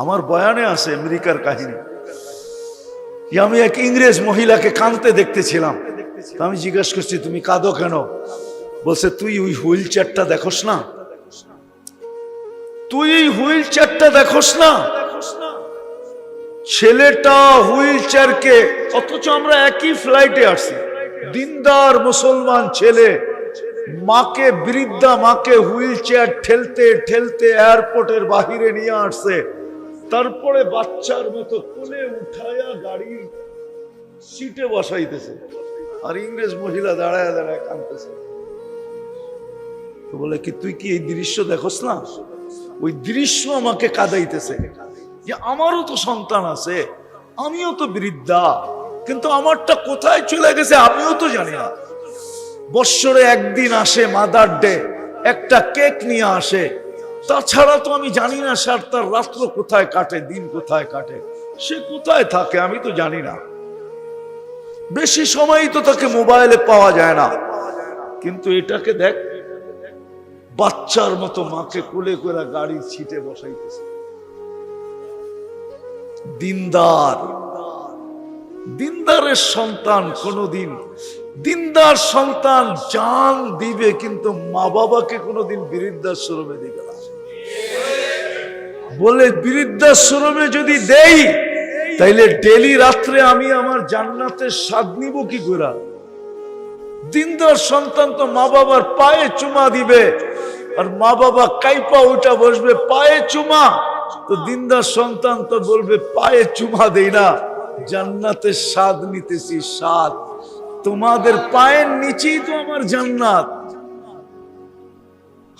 আমার বয়ানে আছে আমেরিকার কাহিনী। আমি এক ইংরেজ মহিলাকে কাঁদতে দেখতেছিলাম। আমি জিজ্ঞেস করছি, তুমি কাঁদো কেন? বলছে, তুই ওই হুইল চেয়ারটা দেখোস না? তুই এই হুইল চেয়ারটা দেখোস না? ছেলেটা হুইল চেয়ারকে, অথচ আমরা একই ফ্লাইটে আসছি, দিনদার মুসলমান ছেলে, মাকে, বৃদ্ধা মাকে হুইল চেয়ার ঠেলতে ঠেলতে এয়ারপোর্টের বাহিরে নিয়ে আসছে। তারপরে বাচ্চার মতো কোলে উঠায়া গাড়ির সিটে বসাইতেছে, আর ইংরেজ মহিলা দাঁড়ায় দাঁড়ায় কাঁদতেছে। তো বলে কি, তুই কি এই দৃশ্য দেখোস না? ওই দৃশ্য আমাকে কাঁদাইতেছে যে আমারও তো সন্তান আছে, আমিও তো বৃদ্ধা, কিন্তু আমারটা কোথায় চলে গেছে আমিও তো জানি না। বৎসরে একদিন আসে মাদার ডে, একটা কেক নিয়ে আসে, তাছাড়া তো আমি জানি না স্যার তার রাত্র কোথায় কাটে, দিন কোথায় কাটে, সে কোথায় থাকে আমি তো জানি না। বেশি সময় তো তাকে মোবাইলে পাওয়া যায় না। কিন্তু এটাকে দেখ, বাচ্চার মতো মাকে কোলে করে গাড়ির সিটে বসাইতেছে। দিনদার, দিনদারের সন্তান কোনদিন, দিনদার সন্তান জান দিবে, কিন্তু মা বাবাকে কোনদিন বৃদ্ধাশ্রমে দিবে না। বলে বৃদ্ধাশ্রমে যদি দেই, তাইলে ডেলি রাত্রে আমি আমার জান্নাতের স্বাদ নিব কি করে? দিনদার সন্তান তো মা বাবার পায়ে চুমা দিবে, আর মা বাবা কাইপা উঠা বসবে পায়ে চুমা, তো দিনদার সন্তান তো বলবে পায়ে চুমা দেই না, জান্নাতের স্বাদ নিতেছি, স্বাদ তোমাদের পায়ের নিচেই তো আমার জান্নাত।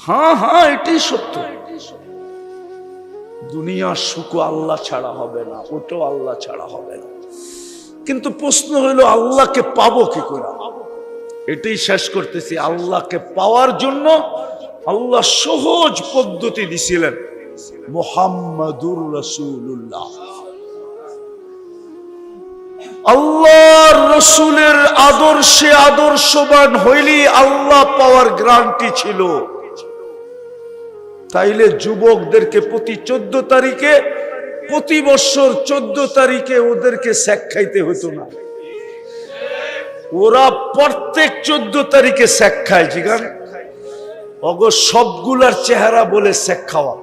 হ্যাঁ হ্যাঁ, এটাই সত্য। দুনিয়ার সুখ আল্লাহ ছাড়া হবে না, ওটাও আল্লাহ ছাড়া হবে না। কিন্তু প্রশ্ন হইলো আল্লাহকে পাবো কি করে? এটাই শেষ করতেছি। আল্লাহকে পাওয়ার জন্য আল্লাহ সহজ পদ্ধতি দিছিলেন, মুহাম্মাদুর রাসূলুল্লাহ। আল্লাহর রাসূলের আদর্শে আদর্শবান হইলি আল্লাহ পাওয়ার গ্যারান্টি ছিল। তাইলে যুবকদেরকে প্রতি 14 তারিখে, প্রতি বছর 14 তারিখে ওদেরকে শেক খাইতে হতো না। ওরা প্রত্যেক 14 তারিখে শেক খায়। জিগান অগো সবগুলার চেহারা বলে শেক খাওয়া।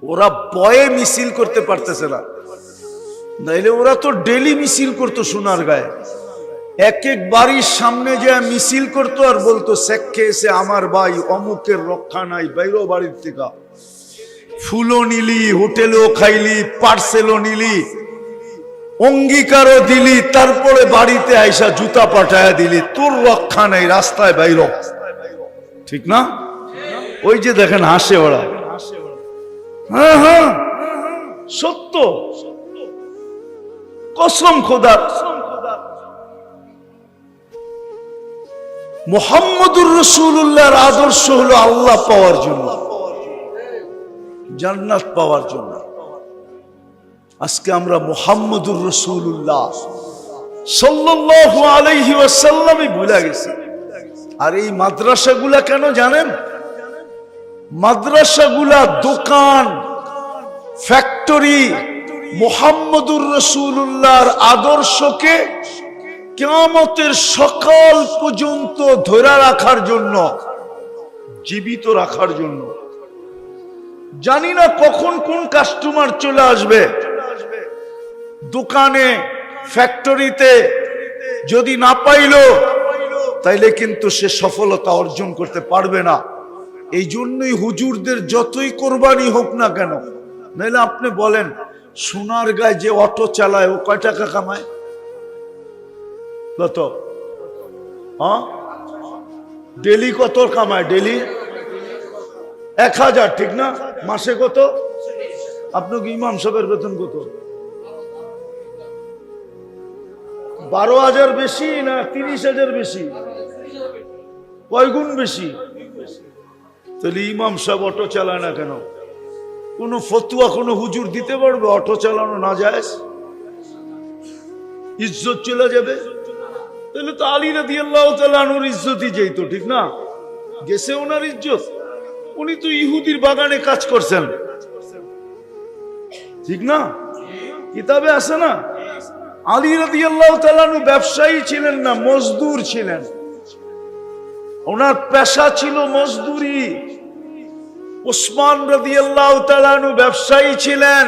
ওরা বয়ে মিছিল করতে পারতেছে না, নাইলে ওরা তো ডেলি মিছিল করতো সোনার গায়ে। এক এক বাড়ির সামনে যে মিছিল করতো আর বলতো, শেখ খেয়েছে আমার ভাই, অমুকের রক্ষা নাই, বাইরো বাড়ির থেকে ফুলও নিলি, হোটেলেও খাইলি, পার্সেলও নিলি, অঙ্গীকারও দিলি, তারপরে বাড়িতে আইসা জুতা পাঠায়া দিলি, তোর রক্ষা নাই, রাস্তায় বাইর। ঠিক না? ওই যে দেখেন হাসে ওরা। হ্যাঁ হ্যাঁ, সত্য, কসম খোদার। মুহাম্মদুর রাসূলুল্লাহর আদর্শ হলো আল্লাহ পাওয়ার জন্য, জান্নাত পাওয়ার জন্য। আজকে আমরা মুহাম্মদুর রাসূলুল্লাহ সাল্লাল্লাহু আলাইহি ওয়াসাল্লামই ভুলে গেছি। আর এই মাদ্রাসাগুলা কেন জানেন? মাদ্রাসাগুলা দোকান, ফ্যাক্টরি, মুহাম্মদুর রাসূলুল্লাহর আদর্শকে কিয়ামতের সকাল পর্যন্ত ধরে রাখার জন্য, জীবিত রাখার জন্য। জানি না কখন কোন কাস্টমার চলে আসবে। দোকানে, ফ্যাক্টরিতে যদি না পাইলো, তাইলে কিন্তু সে সফলতা অর্জন করতে পারবে না। এই জন্যই হুজুরদের যতই কোরবানি হোক না কেন, নাইলে আপনি বলেন সোনার গায়ে যে অটো চালায় ও কয় টাকা কামায়? কত? হ্যাঁ, ডেলি কত কামায়? ডেলি 1000, ঠিক না? মাসে কত? আপনার ইমাম সাহেবের বেতন কত? 12,000 বেশি না 30,000 বেশি? কয় গুণ বেশি? তাহলে ইমাম সাহেব অটো চালায় না কেন? কোন ফতুয়া কোন হুজুর দিতে পারবে অটো চালানো না জায়েজ? ইজ্জত চলে যাবে। তাহলে তো আলী রাদিয়াল্লাহু তাআলা আনহুর ইজ্জতই যেত, ঠিক না? গেছে ওনার ইজ্জত। উনি তো ইহুদির বাগানে কাজ করছেন, ঠিক না? কিতাবে আছে না? আলী রাদিয়াল্লাহু তাআলা আনহু ব্যবসায়ী ছিলেন না, মজদুর ছিলেন। ওনার পেশা ছিল মজদুরি। উসমান রাদিয়াল্লাহু তাআলা আনহু ব্যবসায়ী ছিলেন।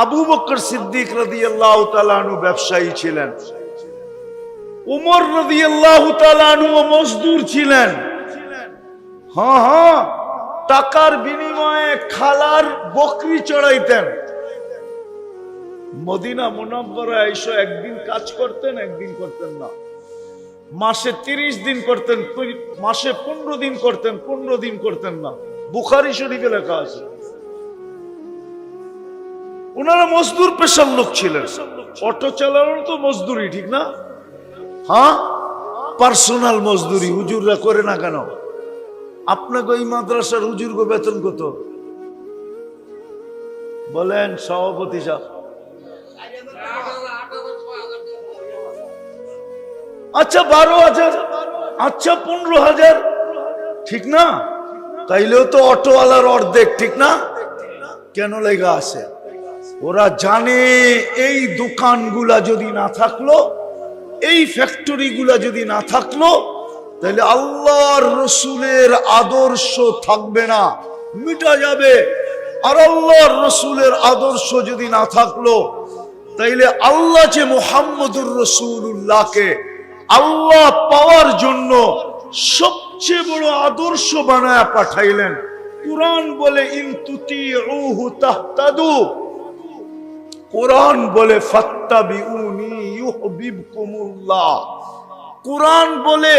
আবু বকর সিদ্দিক রাদিয়াল্লাহু তাআলা আনহু ব্যবসায়ী ছিলেন। উমর রাদিয়াল্লাহু তাআলা আনহু মজদুর ছিলেন। হ্যাঁ, টাকার বিনিময়ে খালার বকরি চড়াইতেন। মদিনা মুনাব্বারায় এসে একদিন কাজ করতেন, একদিন করতেন না। মাসে 30 দিন করতেন, মাসে 15 দিন করতেন, 15 দিন করতেন না। বুখারী শরীফে লেখা আছে। ওনারা মজদুর পেশার লোক ছিলেন। অটো চালানো তো মজদুরি, ঠিক না? হ্যাঁ, পার্সোনাল মজদুরি হুজুররা করে না কেন? আপনাকে ওই মাদ্রাসার হুজুরকে বেতন কত বলেন সভাপতি সাহেব? আচ্ছা 12,000, আচ্ছা 15,000, ঠিক না? তাইলেও তো অটোওয়ালার অর্ধেক, ঠিক না? কেন লেগা আছে? ওরা জানে এই দোকানগুলা যদি না থাকলো, এই ফ্যাক্টরি গুলা যদি না থাকলো, তাহলে আল্লাহর রসুলের আদর্শ থাকবে না, মিটা যাবে। আর আল্লাহর রসুলের আদর্শ যদি না থাকলো, তাইলে আল্লাহ যে মুহাম্মদুর রাসূলুল্লাহকে আল্লাহ পাওয়ার জন্য সবচেয়ে বড় আদর্শ বানায় পাঠাইলেন। কুরআন বলে ইন তুতিউহু তাহতাদু, কুরআন বলে ফাত্তাবিউনি ইউহিব্বুকুমুল্লাহ, কুরআন বলে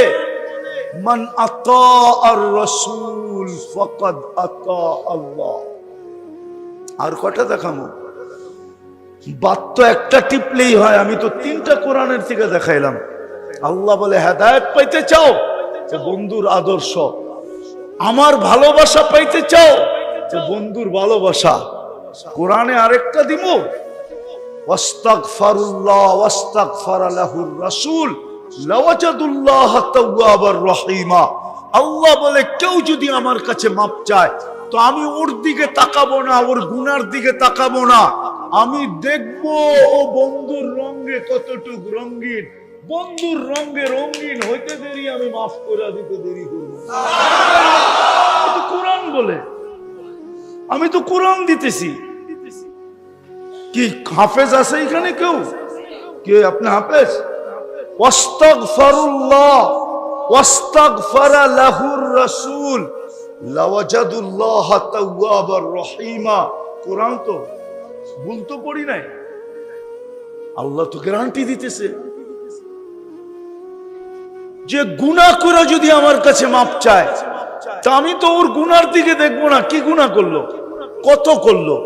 মান আতাআর রাসূল ফাকাদ আতা আল্লাহ। আর কটা দেখামো? বাত তো একটা টিপলেই হয়, আমি তো 3টা কোরআনের থেকে দেখাইলাম। আল্লাহ বলে হেদায়েত পাইতে চাও, বন্ধুর আদর্শ। আমার ভালোবাসা পাইতে চাও, বন্ধুর ভালোবাসা। কোরআনে আরেকটা দিব, ওয়াস্তাগফিরুল্লাহ ওয়াস্তাগফারা লাহুর রাসূল লাওয়াজাদুল্লাহ তাওয়াবার রহিমা। আল্লাহ বলে কেউ যদি আমার কাছে মাপ চায়, তো আমি ওর দিকে তাকাবো না, ওর গুনার দিকে তাকাবো না। আমি দেখবো ও বন্ধুর রঙে কতটুক রঙিন। বন্ধুর রঙে রঙিন হইতে দেরি, আমি মাফ করে দিতে দেরি করবো। কোরআন বলে, আমি তো কোরআন দিতেছি। কি হাফেজ আছে এখানে কেউ? কে আপনি হাফেজ? ওয়াস্তাগফিরুল্লাহ ওয়াস্তাগফারা লাহুর রাসূল লাওয়াজাদুল্লাহ তাওয়াবার রহিমা। কোরআন তো ভুল তো পড়ি নাই। আল্লাহ তো গ্যারান্টি দিতেছে যে গুনাহ করে যদি আমার কাছে মাপ চায়, তা আমি তো ওর গুনার দিকে দেখবো না। কি গুনাহ করলো, কত করলো,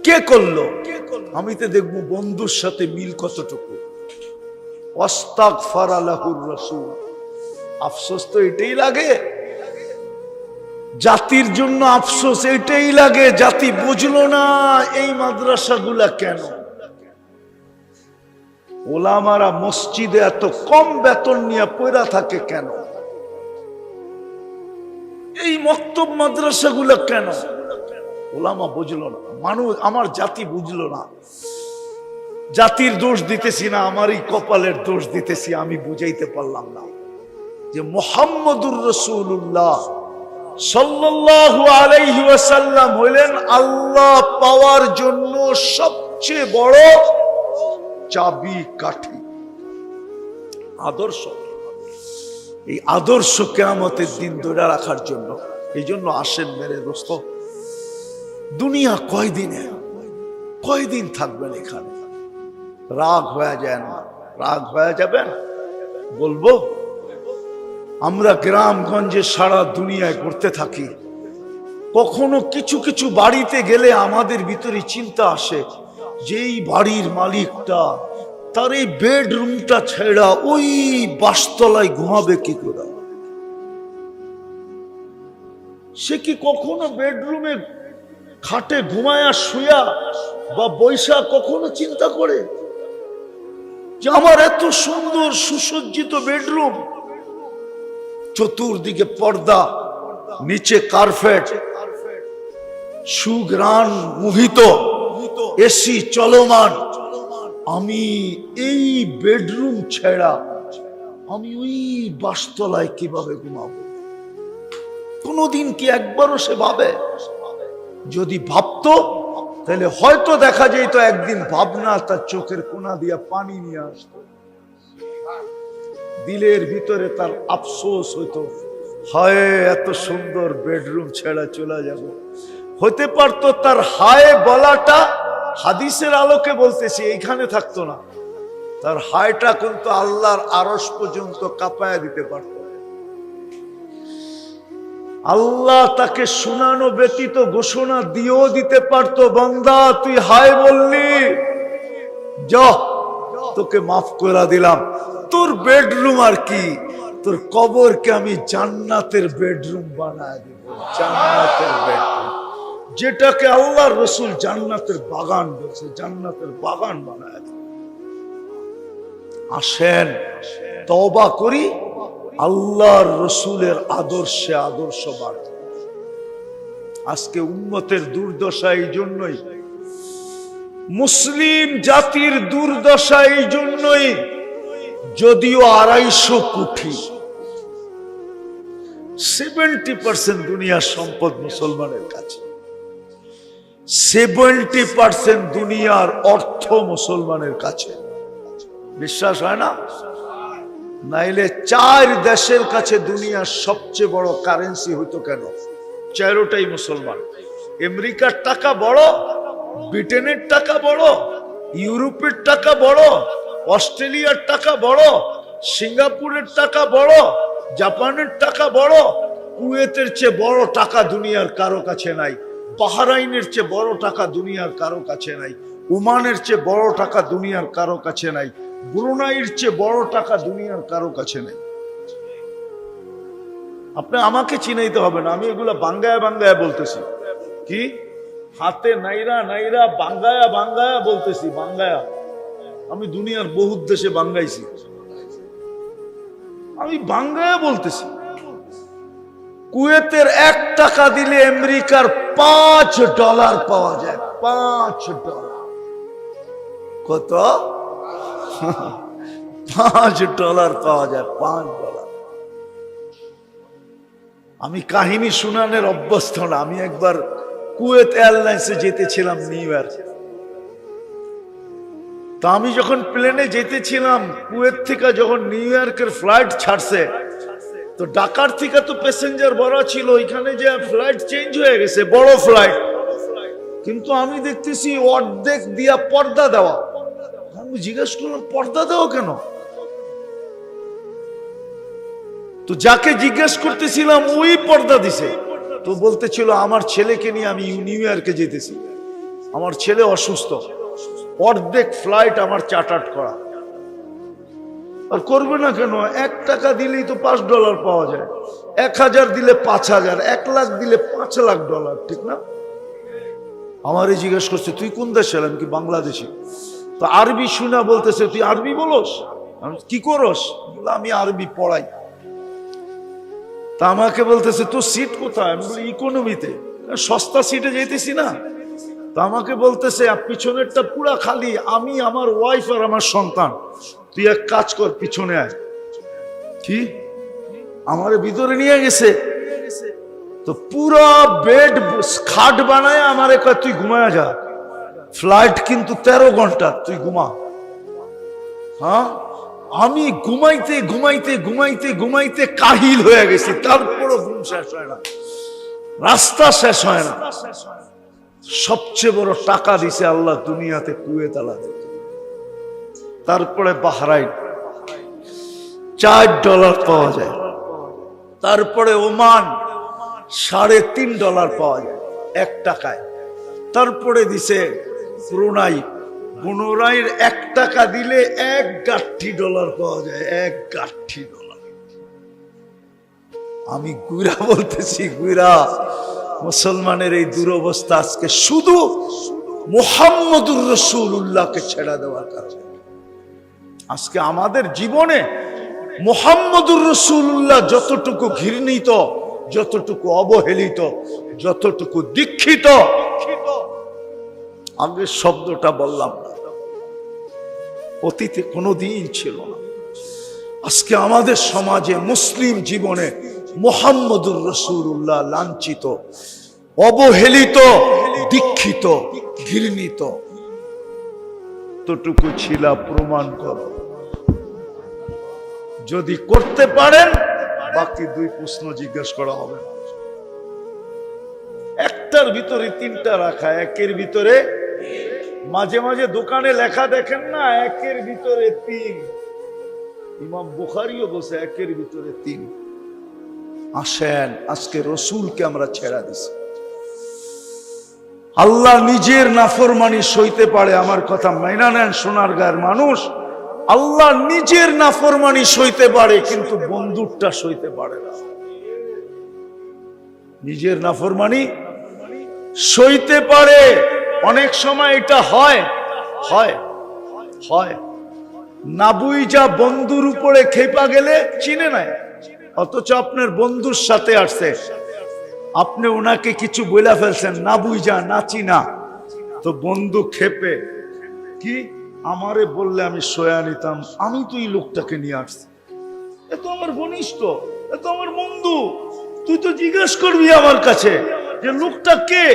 কে করলো, আমি তো দেখবো বন্ধুর সাথে মিল কতটুকু। ওয়াস্তাগফারা লাহুর রাসূল। আফসোস তো এটাই লাগে, জাতির জন্য আফসোস এটাই লাগে, জাতি বুঝলো না এই মাদ্রাসাগুলা কেন। ওলামারা মসজিদে এত কম বেতন নিয়ে পড়া থাকে কেন? এই মক্তব মাদ্রাসাগুলা কেন? ওলামা বুঝলো না, মানুষ, আমার জাতি বুঝলো না। জাতির দোষ দিতেছি না, আমারই কপালের দোষ দিতেছি। আমি বুঝাইতে পারলাম না যে মুহাম্মদুর রাসূলুল্লাহ সাল্লাল্লাহু আলাইহি ওয়াসাল্লাম হইলেন আল্লাহ পাওয়ার জন্য সবচেয়ে বড় চাবি কাঠি, আদর্শ। এই আদর্শ কিয়ামতের দিন ধরে রাখার জন্য। এই জন্য আসেন মেরে দোস্ত, দুনিয়া কয়দিন থাকবেন এখানে? রাগ হয়ে যায় না? রাগ হয়ে যাবেন? বলবো, আমরা গ্রামগঞ্জে সারা দুনিয়ায় করতে থাকি। কখনো কিছু কিছু বাড়িতে গেলে আমাদের ভিতরে চিন্তা আসে যে এই বাড়ির মালিকটা তার এই বেডরুমটা ছেড়া ওই বাসতলায় ঘুমাবে কি করে? সে কি কখনো বেডরুমে খাটে ঘুমায়া শুয়া বা বৈশা কখনো চিন্তা করে যে আমার এত সুন্দর সুসজ্জিত বেডরুম, চতুর্দিকে পর্দা, নিচে কার্পেট, সুগ্রাণ মুহিত, এসি চলমান, আমি এই বেডরুম ছেড়া আমি ওই বাসতলায় কিভাবে ঘুমাবো? কোনদিন কি একবারও সে ভাবে? যদি ভাবতো তাহলে হয়তো দেখা যেত একদিন ভাবনা তার চোখের কোনা দিয়া পানি নিয়ে আসতো, দিলের ভিতরে তার আফসোস হইতো, হায় এত সুন্দর বেডরুম ছেড়া চলে যাব। হতে পারতো তার হায় বলাটা হাদিসের আলোকে বলতেছি এইখানে থাকতো না, তার হায়টা কিন্তু আল্লাহর আরশ পর্যন্ত কাঁপায়া দিতে পারত। আল্লাহ তাকে শোনানো ব্যতীত ঘোষণা দিয়েও দিতে পারত, বান্দা তুই হায় বললি, যা তোকে মাফ করে দিলাম। তোর বেডরুম আর কি, তোর কবরকে আমি জান্নাতের বেডরুম বানায় দেব। জান্নাতের বেডরুম, যেটাকে আল্লাহর রসুল জান্নাতের বাগান বলছে, জান্নাতের বাগান বানায় দেব। আসেন তওবা করি, আল্লাহর রসুলের আদর্শে আদর্শবান। আজকে উম্মতের দুর্দশা এই জন্যই, মুসলিম জাতির দুর্দশা এই জন্যই, যদিও 250 কোটি, 70% দুনিয়ার সম্পদ মুসলমানের কাছে, 70% দুনিয়ার অর্থ মুসলমানের কাছে। বিশ্বাস হয় না? নাইলে 4 দেশের কাছে দুনিয়ার সবচেয়ে বড় কারেন্সি হইতো কেন? 4টাই মুসলমান। আমেরিকার টাকা বড়, ব্রিটেনের টাকা বড়, ইউরোপের টাকা বড়, অস্ট্রেলিয়ার টাকা বড়, সিঙ্গাপুরের টাকা বড়, জাপানের টাকা বড়, কুয়েতের চেয়ে বড় টাকা দুনিয়ার কারো কাছে নাই, বাহরাইনের চেয়ে বড় টাকা দুনিয়ার কারো কাছে নাই, ওমানের চেয়ে বড় টাকা দুনিয়ার কারো কাছে নাই, ব্রুনাইয়ের চেয়ে বড় টাকা দুনিয়ার কারো কাছে নেই। আপনি আমাকে চিনাইতে হবে না, আমি এগুলা বাঙ্গায়া বাঙ্গায়া বলতেছি। কি হাতে নাইরা নাইরা বাঙ্গায়া বাঙ্গায়া বলতেছি, বাঙ্গায়া। আমি দুনিয়ার বহু দেশে বাঙ্গাইছি, আমি বাঙ্গায়া বলতেছি। কুয়েতের 1 টাকা দিলে আমেরিকার $5 পাওয়া যায়। $5 কত? $5 পাওয়া যায়। $5। আমি কাহিনী শুনানোর অভ্যস্ত না। আমি একবার কুয়েত এয়ারলাইন্সে যেতেছিলাম নিউ ইয়র্ক। তা আমি যখন প্লেনে যেতেছিলাম, কুয়েত থেকে যখন নিউ ইয়র্কের ফ্লাইট ছাড়ছে, তো ঢাকার থেকে তো প্যাসেঞ্জার ভরা ছিল, এখানে যে ফ্লাইট চেঞ্জ হয়ে গেছে, বড় ফ্লাইট। কিন্তু আমি দেখতেছি অর্ধেক দিয়া পর্দা দেওয়া। আমি জিজ্ঞেস করলাম পর্দা দেওয়া কেন? তো যাকে জিজ্ঞেস করতেছিলাম ওই পর্দা দিছে। তো বলতেছিল আমার ছেলেকে নিয়ে আমি নিউ ইয়র্কে যেতেছি, আমার ছেলে অসুস্থ, অর্ধেক ফ্লাইট আমার চার্টার্ড করা। আর করবে না কেন? 1 টাকা দিলেই তো $5 পাওয়া যায়, 1000 দিলে 5000, 1 লাখ দিলে $5 লাখ, ঠিক না? আমারই জিজ্ঞেস করছে তুই কোন দেশের? আমি কি বাংলাদেশি। তো আরবি শুনা বলতেছে তুই আরবি বলস? কি করস? আমি আরবি পড়াই। তা আমাকে বলতেছে তোর সিট কোথায়? আমি বলি ইকোনমিতে। সস্তা সিটে যেতেছি না। তা আমাকে বলতেছে পিছনেরটা পুরা খালি, আমি, আমার ওয়াইফ আর আমার সন্তান। তুই এক কাজ কর, পিছনে আয়। কি? আমার ভিতরে নিয়ে গেছে। তো পুরা বেড খাট বানায় আমার কয় তুই ঘুমায়া যা, ফ্লাইট কিন্তু 13 ঘন্টা, তুই ঘুমা। হ্যাঁ, আমি ঘুমাইতে ঘুমাইতে ঘুমাইতে ঘুমাইতে কাহিল হয়ে গেছি, তারপরও ঘুম শেষ হয় না, রাস্তা শেষ হয় না। সবচেয়ে বড় টাকা দিছে আল্লাহ দুনিয়াতে কুয়েত আলাদা, তারপরে বাহরাইন $4 পাওয়া যায়, তারপরে ওমান $3.5 পাওয়া যায় 1 টাকায়, তারপরে দিছে ব্রুনাই, ব্রুনাইয়ের 1 টাকা দিলে $1 গাঠি পাওয়া যায়, $1 গাঠি। আমি গুইরা বলতেছি, গুইরা মুসলমানের এই দুরবস্থা আজকে শুধু মুহাম্মদুর রাসূলুল্লাহকে ছেড়ে দেওয়ার কারণে। আজকে আমাদের জীবনে মুহাম্মদুর রাসূলুল্লাহ যতটুকু ঘৃণিত, যতটুকু অবহেলিত, যতটুকু দীক্ষিত। আগের শব্দটা বললাম না, অতীতে কোনোদিন ছিল না। আজকে আমাদের সমাজে, মুসলিম জীবনে মুহাম্মদুর রাসূলুল্লাহ লাঞ্ছিত, অবহেলিত, দীক্ষিত, ঘৃণিত। ততটুকু ছিল প্রমাণ করো। যদি করতে পারেন বাকি দুই প্রশ্ন জিজ্ঞাসা করা হবে না। একটার ভিতরে তিনটা রাখা, একের ভিতরে, মাঝে মাঝে দোকানে লেখা দেখেন না, একের ভিতরে তিন। ইমাম বুখারীও বসে একের ভিতরে তিন। আসেন, আজকে রসুলকে আমরা ছেড়া দিছি। আল্লাহ নিজের নাফরমানি সইতে পারে, আমার কথা মাইনা নেন সোনারগাঁয়ের মানুষ। আল্লাহ নিজের নাফরমানি সইতে পারে, কিন্তু বন্ধুরটা সইতে পারে না। নিজের নাফরমানি সইতে পারে, অনেক সময় এটা হয় হয় হয় না বুঝা বন্ধুর উপরে খেপা গেলে চিনে নাই, অথচ আপনার বন্ধুর সাথে আসছে, আপনি ওনাকে কিছু বলে ফেলছেন না বুঝা, না চিনা, তো বন্ধু খেপে কি আমারে বললে আমি সয়া নিতাম, আমি তো এই লোকটাকে নিয়ে আসছি, এ তো আমার ঘনিষ্ঠ, এ তো আমার বন্ধু, তুই তো জিজ্ঞেস করবি আমার কাছে যে লোকটা কে,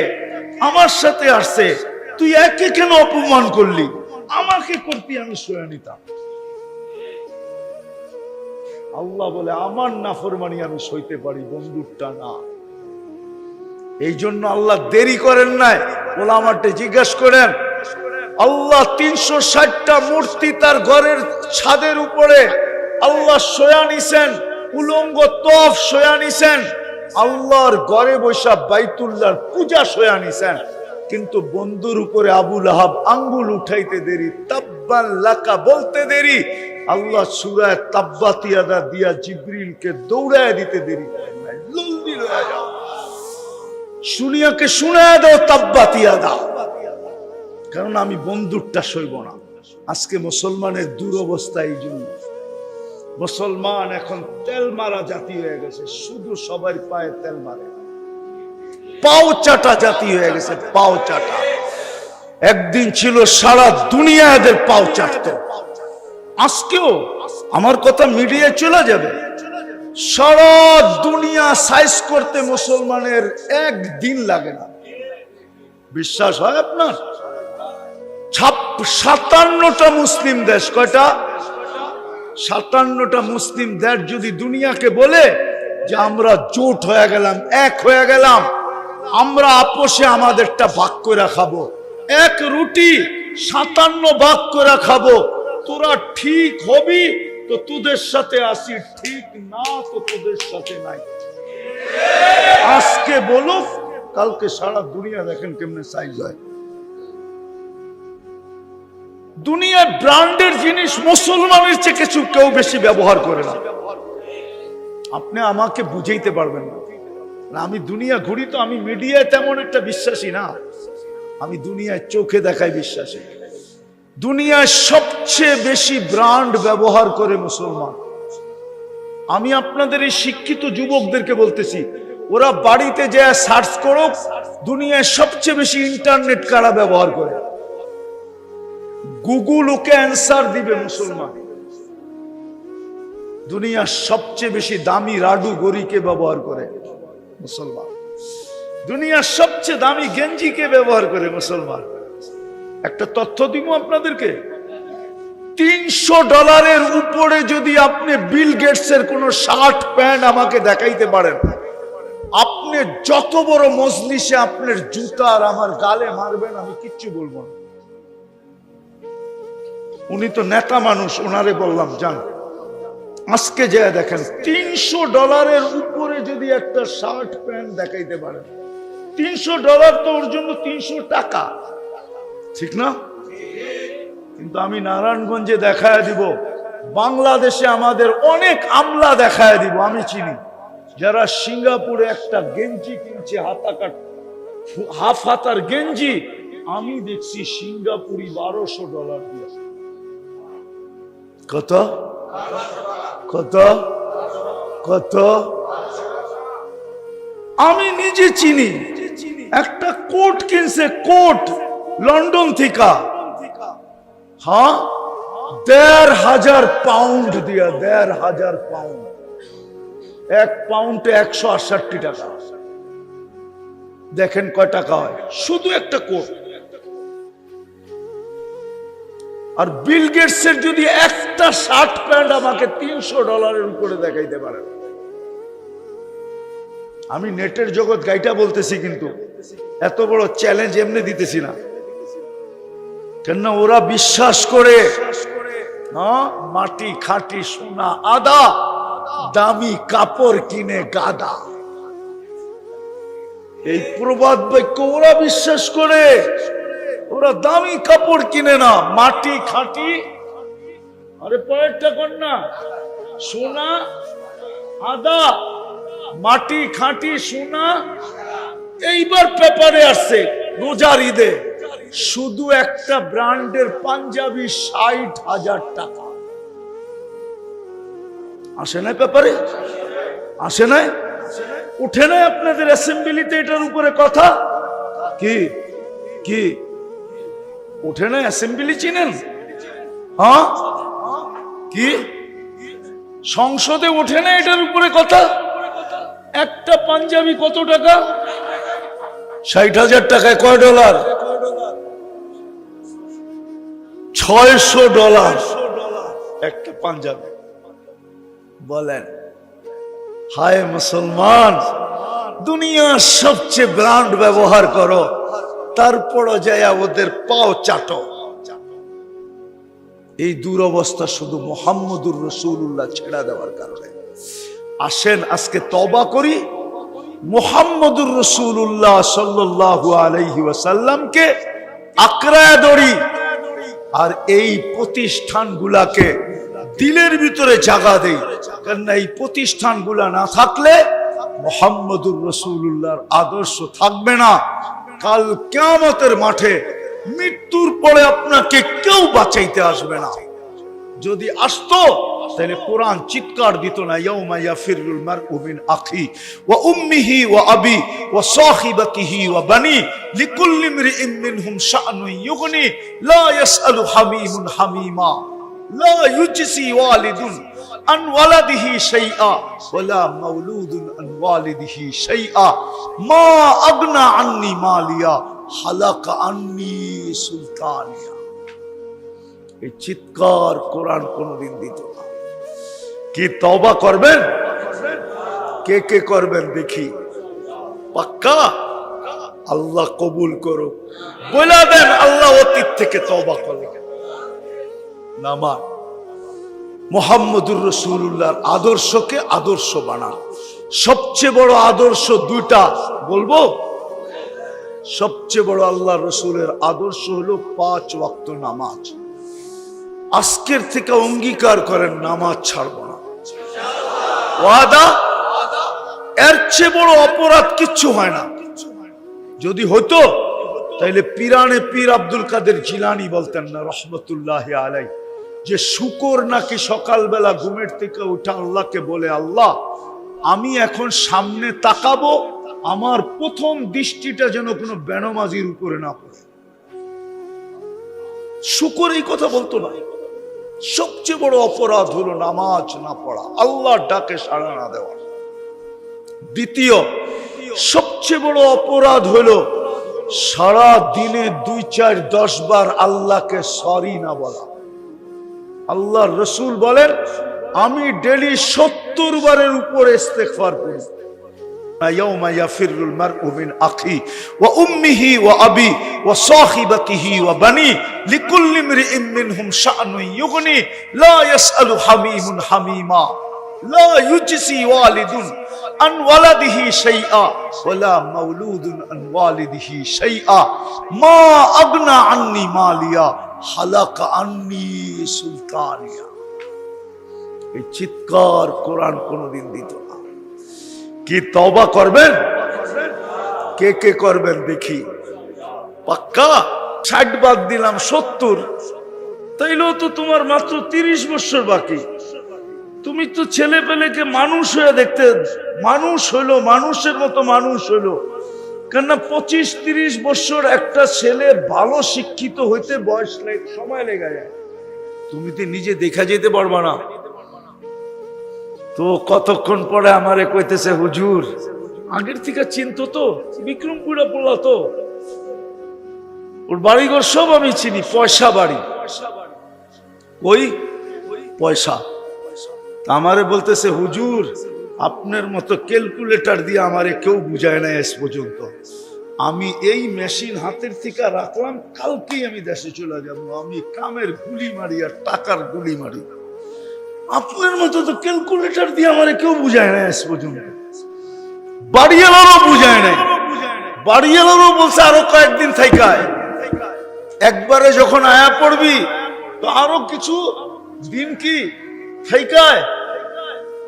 আমার সাথে আসছে, তুই একে কেন অপমান করলি, আমাকে করতি আমি সয়া নিতাম। আল্লাহ বলে আমার নাফরমানি আমি সইতে পারি, বন্ধুরটা না। এই জন্য আল্লাহ দেরি করেন নাই, ওলামাকে জিজ্ঞেস করেন, আল্লাহ 360টা মূর্তি তার ঘরের ছাদের উপরে আল্লাহ সয়া নিছেন, উলঙ্গ তফ সয়া নিছেন, আল্লাহর ঘরে বৈশা বাইতুল্লাহর পূজা সয়া নিছেন, কিন্তু বন্ধুর উপরে আবু লাহাব আঙ্গুল উঠাইতে দেরি, তাব্বান লাকা বলতে দেরি, আল্লাহ সূরা তাব্বাত ইয়াদা দিয়া জিবরিলকে দৌড়ায় দিতে দেরি করেন নাই। জলদি লয়ে যাও, শুনিয়াকে শুনায় দাও তাব্বাত ইয়াদা, কারণ আমি বন্ধুরটা সইব না। আজকে মুসলমানের দুরবস্থা এই জন্য। মুসলমান এখন তেল মারা জাতি হয়ে গেছে, শুধু সবার পায়ে তেল মারে, পাও চাটা জাতি হয়ে গেছে, পাও চাটা। একদিন ছিল সারা দুনিয়া এদের পাও চাটতো, আজকেও আমার কথা মিডিয়ায় চলে যাবে, সারা দুনিয়া সাইজ করতে মুসলমানের একদিন লাগে না। বিশ্বাস হয় আপনার? 57টা মুসলিম দেশ, কয়টা? 57টা মুসলিম দেশ যদি দুনিয়াকে বলে যে আমরা জোট হয়ে গেলাম, এক হয়ে গেলাম, আমরা আপোষে আমাদেরটা ভাগ করে খাবো, এক রুটি 57 ভাগ করে খাবো, তোরা ঠিক হবি তো তোদের সাথে আসি, ঠিক না তো তোদের সাথে নাই। আজকে বলো, কালকে সারা দুনিয়া দেখেন কেমনে সাইজ হয়। দুনিয়ার ব্র্যান্ডের জিনিস মুসলমানের চেয়ে কিছু কেউ বেশি ব্যবহার করে না। আপনি আমাকে বুঝাইতে পারবেন না, আমি দুনিয়া ঘুরি তো, আমি মিডিয়ায় তেমন একটা বিশ্বাসী না, আমি দুনিয়ায় চোখে দেখাই বিশ্বাসী। দুনিয়ায় সবচেয়ে বেশি ব্র্যান্ড ব্যবহার করে মুসলমান। আমি আপনাদের এই শিক্ষিত যুবকদেরকে বলতেছি, ওরা বাড়িতে যে সার্চ করুক, দুনিয়ায় সবচেয়ে বেশি ইন্টারনেট কারা ব্যবহার করে, গুগল ওকে অ্যান্সার দিবে মুসলমান। দুনিয়ার সবচেয়ে বেশি দামি রাডু গড়িকে ব্যবহার করে মুসলমান। দুনিয়ার সবচেয়ে দামি গেঞ্জিকে ব্যবহার করে মুসলমান। একটা তথ্য দিব আপনাদেরকে, $300 উপরে যদি আপনি বিল গেটসের কোন শার্ট প্যান্ট আমাকে দেখাইতে পারেন, আপনি যত বড় মজলিসে আপনার জুতা আর আমার গালে মারবেন, আমি কিচ্ছু বলবো না। উনি তো নেতা মানুষ, ওনারে বললাম যান, আজকে যে দেখেন $300 উপরে যদি একটা শার্ট প্যান্ট দেখাইতে পারেন, $300 তো ওর জন্য 300 টাকা, ঠিক না? কিন্তু আমি নারায়ণগঞ্জে দেখায় দিব, বাংলাদেশে আমাদের অনেক আমলা দেখায় দিব, আমি চিনি, যারা সিঙ্গাপুরে একটা গেঞ্জি কিনছে, হাফ হাতার গেঞ্জি, আমি দেখছি সিঙ্গাপুরি $1200 দিয়ে। কত কত কত আমি নিজে চিনি, একটা কোট কিনছে, কোট লন্ডন থেকে, হ্যাঁ ১৫০০ পাউন্ড দিয়া, ১৫০০ পাউন্ড, ১ পাউন্ডে ১৬৮ টাকা। দেখেন কয় টাকা হয় শুধু একটা কোট। আর বিল গেটসের যদি একটা শার্ট প্যান্ট আমাকে $৩০০ উপরে দেখাইতে পারে, আমি নেটের জগৎ গাইটা বলতেছি, কিন্তু এত বড় চ্যালেঞ্জ এমনি দিতেছি না, কেননা ওরা বিশ্বাস করে মাটি খাঁটি সোনা আদা, দামি কাপড় কিনে গাদা। এই প্রবাদ বাক্য ওরা বিশ্বাস করে। ওরা দামি কাপড় কিনে না, মাটি খাঁটি, আরে পরেরটা কর না, সোনা আদা, মাটি খাঁটি সোনা। এইবার পেপারে আসছে রোজার ঈদে শুধু একটা ব্র্যান্ডের পাঞ্জাবি ৬০,০০০ টাকা। আসে নাই পেপারে? আসে নাই? উঠে নাই আপনাদের অ্যাসেম্বলিতে এটার উপরে কথা? কি কি উঠে নাই? অ্যাসেম্বলি চিনেন? হ্যাঁ, কি সংসদে ওঠে না এটার উপরে কথা? একটা পাঞ্জাবি কত টাকা? ৬০,০০০ টাকায় কয় ডলার? $৬০০ একটা পাঞ্জাবি। বলেন হায় মুসলমান, দুনিয়ার সবচেয়ে ব্র্যান্ড ব্যবহার করো, তারপরও যায় ওদের পাও চাটো। এই দুরবস্থা শুধু মুহাম্মদুর রাসূলুল্লাহ ছেড়া দেওয়ার কারণে। আসেন আজকে তওবা করি, মুহাম্মদুর রাসূলুল্লাহ সাল্লাল্লাহু আলাইহি ওয়াসাল্লামকে আঁকড়ায় ধরি, আর এই প্রতিষ্ঠানগুলাকে দিলের ভিতরে জায়গা দেই। কারণ এই প্রতিষ্ঠানগুলা না থাকলে মুহাম্মদুর রাসূলুল্লাহর আদর্শ থাকবে না। কাল কিয়ামতের মাঠে মৃত্যুর পরে আপনাকে কেউ বাঁচাইতে আসবে না। যদি আসতো তাহলে কোরআন চিৎকার দিত না, ইয়াউমা ইয়াফিরুল মারউ মিন আখি ওয়া উম্মিহি ওয়া আবি ওয়া সাহিবাতিহি ওয়া বানি লিকুল্লি ইমরিইন মিনহুম শা'নুন ইউগনি লা ইয়াসআলু হামিমুন হামিমা লা ইউজসি ওয়ালিদুন আন ওয়ালাদিহি শাইআ ওয়া লা মাউলুদুন আন ওয়ালিদিহি শাইআ মা আগনা আন্নি মালিয়া হালাকা আন্নি সুলতানিয়া। এই চিৎকার কোরআন কোনদিন দিত না। কি তওবা করবেন? কে কে করবেন দেখি? পাক্কা? আল্লাহ কবুল করুক। বলে দেন আল্লাহ অতীত থেকে তওবা করবেন। নামাজ মুহাম্মদুর রাসূলুল্লাহর আদর্শকে আদর্শ বানান। সবচেয়ে বড় আদর্শ দুইটা বলবো। সবচেয়ে বড় আল্লাহ রসুলের আদর্শ হলো 5 ওয়াক্ত নামাজ। আজকের থেকে অঙ্গীকার করেন নামাজ ছাড়বো না, ওয়াদা। এর চেয়ে বড় অপরাধ কিচ্ছু হয় না। যদি হতো তাইলে পীরানে পীর আব্দুল কাদের জিলানী বলতেন না রহমতুল্লাহ আলাই, যে শুকর নাকি সকালবেলা ঘুমের থেকে উঠে আল্লাহকে বলে, আল্লাহ আমি এখন সামনে তাকাবো, আমার প্রথম দৃষ্টিটা যেন কোনো বেনমাজির উপরে না পড়ে। শুকর এই কথা বলতো না। সবচেয়ে বড় অপরাধ হলো নামাজ না পড়া, আল্লাহর ডাকে সাড়া না দেওয়া। দ্বিতীয় সবচেয়ে বড় অপরাধ হলো সারা দিনে 2, 4, 10 বার আল্লাহকে সরি না বলা। আল্লাহর রসুল বলেন, আমি ডেলি 70 বারের উপরে ইস্তেগফার করি। يوم يفر المرء من أخيه وأمه وأبيه وصاحبته وبنيه لكل امرئ منهم شأن يغني لا يسأل حميم حميما لا يجزي والد عن ولده شيئا ولا مولود عن والده شيئا ما أغنى عني ماليا هلك عني سلطانيا। এই চিৎকার কোরআন কোনদিন দিত না। কি তওবা করবেন? কে কে করবেন দেখি? পাক্কা? 60 বাদ দিলাম 70, তাইলেও তো তোমার মাত্র 30 বছর বাকি। তুমি তো ছেলে পেলেকে মানুষ হয়ে দেখতে, মানুষ হইলো, মানুষের মতো মানুষ হইলো। কেননা 25-30 বছর একটা ছেলে ভালো শিক্ষিত হইতে বয়স সময় লেগে যায়। তুমি তো নিজে দেখা যেতে পারবা না। তো কতক্ষণ পরে আমারে কইতেছে, হুজুর আগের থেকে চিনতো তো, বিক্রমপুরা বললা তো, ওর বাড়িঘর সব আমি চিনি, পয়সা বাড়ি। ওই পয়সা আমারে বলতেছে, হুজুর আপনার মতো ক্যালকুলেটর দিয়ে আমারে কেউ বুঝায় না আজ পর্যন্ত। আমি এই মেশিন হাতের থেকে রাখলাম, কালকেই আমি দেশে চলে যাব। আমি কামের গুলি মারি আর টাকার গুলি মারি। আপনার মতো তো ক্যালকুলেটর দিয়ে আমারে কেউ বুঝায় না আজ পর্যন্ত। বাড়িওয়ালারও বুঝায় নাই। বাড়িওয়ালারও বলছে আরো কয়েকদিন থাইকায়, একবারে যখন আয়া পড়বি তো আরো কিছু দিন কি থাইকায়।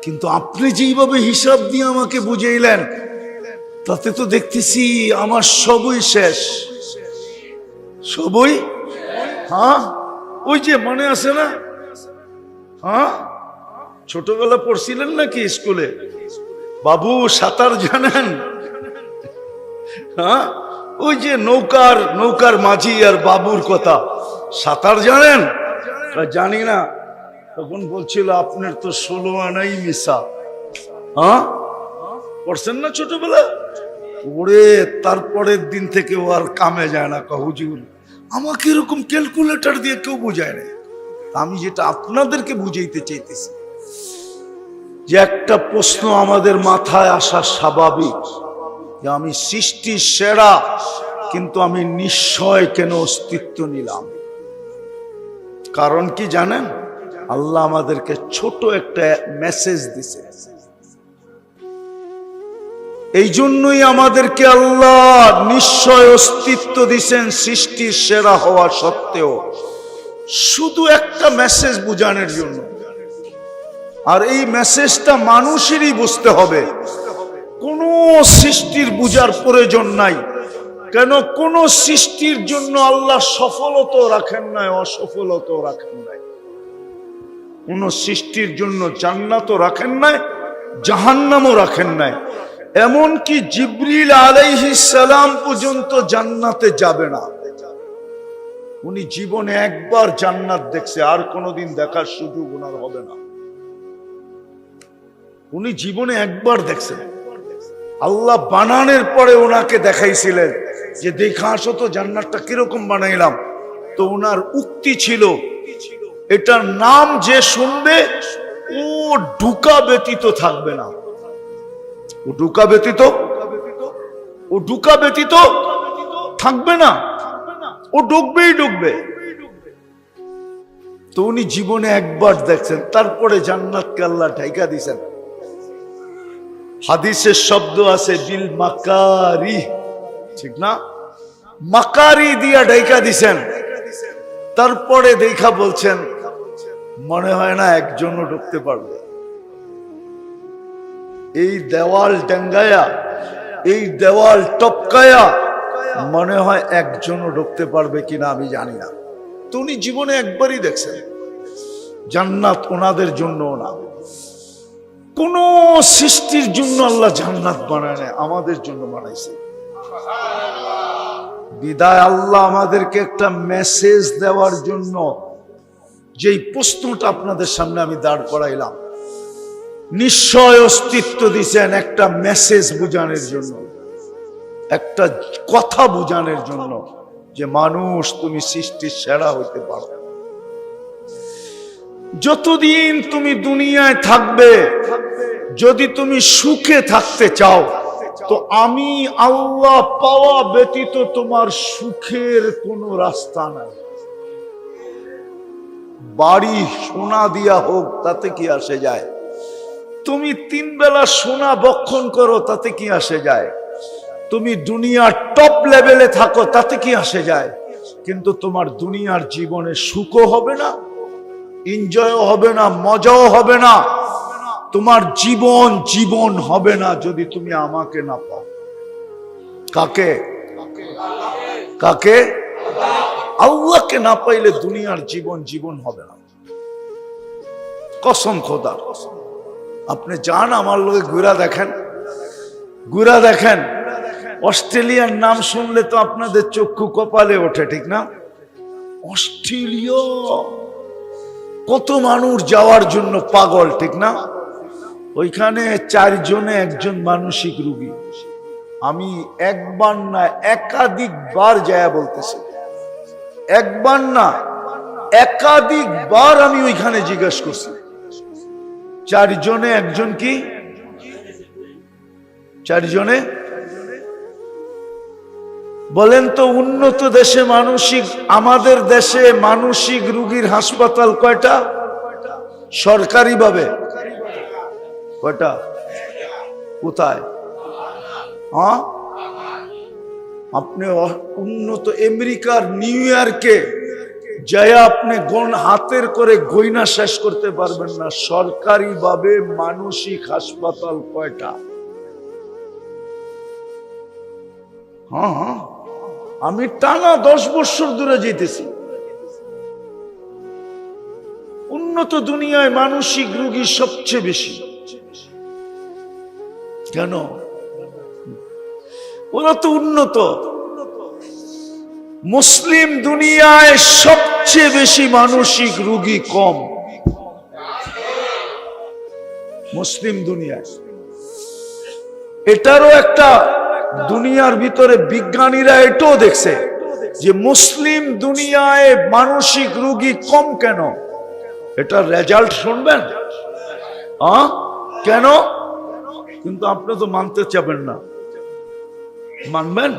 কিন্তু আপনি যেইভাবে হিসাব দিয়ে আমাকে বুঝাইলেন, তাতে তো দেখতেছি আমার সবই শেষ। সবই, হ্যাঁ ওই যে মনে আছে না, হ্যাঁ ছোটবেলা পড়ছিলেন নাকি স্কুলে, বাবু সাঁতার জানেন? হ্যাঁ ওই যে নৌকার মাঝি আর বাবুর কথা, সাঁতার জানেন? জানি না। তখন বলছিল আপনার তো 16 আনাই মিশা। হ্যাঁ পড়ছেন না ছোটবেলা? ওরে তারপরের দিন থেকে ও আর কামে যায় না। হুজুর আমাকে এরকম ক্যালকুলেটর দিয়ে কেউ বোঝায় না। আমি যেটা আপনাদেরকে বুঝাইতে চাইতেছি, যে একটা প্রশ্ন আমাদের মাথায় আসা স্বাভাবিক, যে আমি সৃষ্টির সেরা, কিন্তু আমি নিশ্চয় কেন অস্তিত্ব নিলাম? কারণ কি জানেন? আল্লাহ আমাদেরকে ছোট একটা মেসেজ দিছে। এই জন্যই আমাদেরকে আল্লাহ নিশ্চয় অস্তিত্ব দিছেন সৃষ্টির সেরা হওয়া সত্ত্বেও, শুধু একটা মেসেজ বুঝানোর জন্য। আর এই মেসেজটা মানুষেরই বুঝতে হবে, কোন সৃষ্টির বুঝার প্রয়োজন নাই। কেন কোন সৃষ্টির জন্য আল্লাহ সফলতা রাখেন নাই, অসফলতা রাখেন নাই। কোন সৃষ্টির জন্য জান্নাতও রাখেন নাই, জাহান্নামও রাখেন নাই। এমনকি জিবরিল আলাইহিস সালাম পর্যন্ত জান্নাতে যাবে না। উনি জীবনে একবার জান্নাত দেখছে, আর কোনোদিন দেখার সুযোগ ওনার হবে না। উনি জীবনে একবার দেখছেন। আল্লাহ বানানোর পরে ওনাকে দেখাইছিলেন যে দেখা আসো তো জান্নাতটা কিরকম বানাইলাম। তো ওনার উক্তি ছিল, এটার নাম যে শুনবে ও ঢুকা ব্যতীত থাকবে না। ও ঢুকা ব্যতীত থাকবে না, ও ঢুকবে। তো উনি জীবনে একবার দেখছেন, তারপরে জান্নাতকে আল্লাহ ঢাইকা দিয়েছেন। হাদিসের শব্দ আছে বিল মাকারি, ঠিক না? মাকারি দিয়া ঢাইকা দিছেন। তারপরে দেখা বলছেন মনে হয় না একজনও ঢুকতে পারবে। এই দেওয়াল টাঙ্গায়া, এই দেওয়াল টপকায়া মনে হয় একজনও ঢুকতে পারবে কিনা আমি জানি না। তো উনি জীবনে একবারই দেখছেন। জান্নাত ওনাদের জন্য না, কোন সৃষ্টির জন্য আল্লাহ জান্নাত বানায় না, আমাদের জন্য বানাইছে। বিদায় আল্লাহ আমাদেরকে একটা মেসেজ দেওয়ার জন্য যেই প্রশ্নটা আপনাদের সামনে আমি দাঁড় করাইলাম, নিশ্চয় অস্তিত্ব দিয়েছেন একটা মেসেজ বুঝানোর জন্য, একটা কথা বুঝানোর জন্য, যে মানুষ তুমি সৃষ্টির সেরা হইতে পারো। যতদিন তুমি দুনিয়ায় থাকবে, যদি তুমি সুখে থাকতে চাও, তো আমি আল্লাহ পাওয়া ব্যতীত তোমার সুখের কোনো রাস্তা নাই। বাড়ি সোনা দিয়া হোক তাতে কি আসে যায়? তুমি 3 বেলা সোনা ভক্ষণ করো তাতে কি আসে যায়? তুমি দুনিয়ার টপ লেভেলে থাকো তাতে কি আসে যায়? কিন্তু তোমার দুনিয়ার জীবনে সুখও হবে না, এনজয়ও হবে না, মজাও হবে না। তোমার জীবন হবে না যদি তুমি আমাকে না পাও। কাকে? আল্লাহকে না পাইলে দুনিয়ার জীবন হবে না। কসম খোদা। আপনি যান আমার লোকে ঘুরা দেখেন, ঘুরা দেখেন। অস্ট্রেলিয়ার নাম শুনলে তো আপনাদের চক্ষু কপালে ওঠে, ঠিক না? অস্ট্রেলিয়া কত মানুষ যাওয়ার জন্য পাগল, ঠিক না? ওইখানে 4 জনে 1 মানসিক রোগী। আমি একবার না একাধিকবার যায়া বলতেছি, একবার না একাধিকবার আমি ওইখানে জিজ্ঞাসা করছি। 4 জনে 1 কি? 4 জনে বলেন তো উন্নত দেশে মানসিক, আমাদের দেশে মানসিক রোগীর হাসপাতাল কয়টা সরকারি ভাবে? কয়টা? কোথায়? হ্যাঁ, আপনি উন্নত আমেরিকার নিউ ইয়র্কে যায় আপনি হাতের করে গয়না শেষ করতে পারবেন না সরকারি ভাবে মানসিক হাসপাতাল কয়টা। হ্যাঁ, আমি টানা 10 বছর দূরে যেতেছি। উন্নত দুনিয়ায় মানসিক রোগী সবচেয়ে বেশি। কেন? ওরা তো উন্নত। মুসলিম দুনিয়ায় সবচেয়ে বেশি মানসিক রোগী কম। মুসলিম দুনিয়ায় এটারও একটা দুনিয়ার ভিতরে বিজ্ঞানীরা এটাও দেখছে যে মুসলিম দুনিয়ায় মানসিক রোগী কম কেন। এটার রেজাল্ট শুনবেন? কেন? কিন্তু আপনি তো মানতে চাবেন না, মানবেন?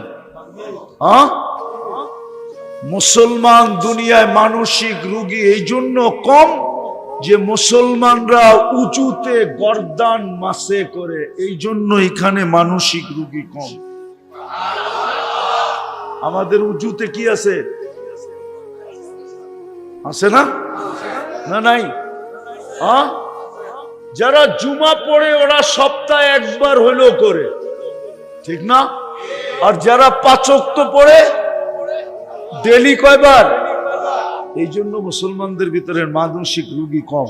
মুসলমান দুনিয়ায় মানসিক রোগী এই জন্য কম যে মুসলমানরা উঁচুতে গর্দান মাসে করে, এই জন্য এখানে মানসিক রোগী কম। আমাদের উঁচুতে কি আছে? আছে না? না নাই? যারা জুমা পড়ে ওরা সপ্তাহে একবার হলেও করে, ঠিক না? আর যারা 5 ওয়াক্ত পড়ে ডেলি কয়বার? এই জন্য মুসলমানদের ভিতরে মানসিক রোগী কম।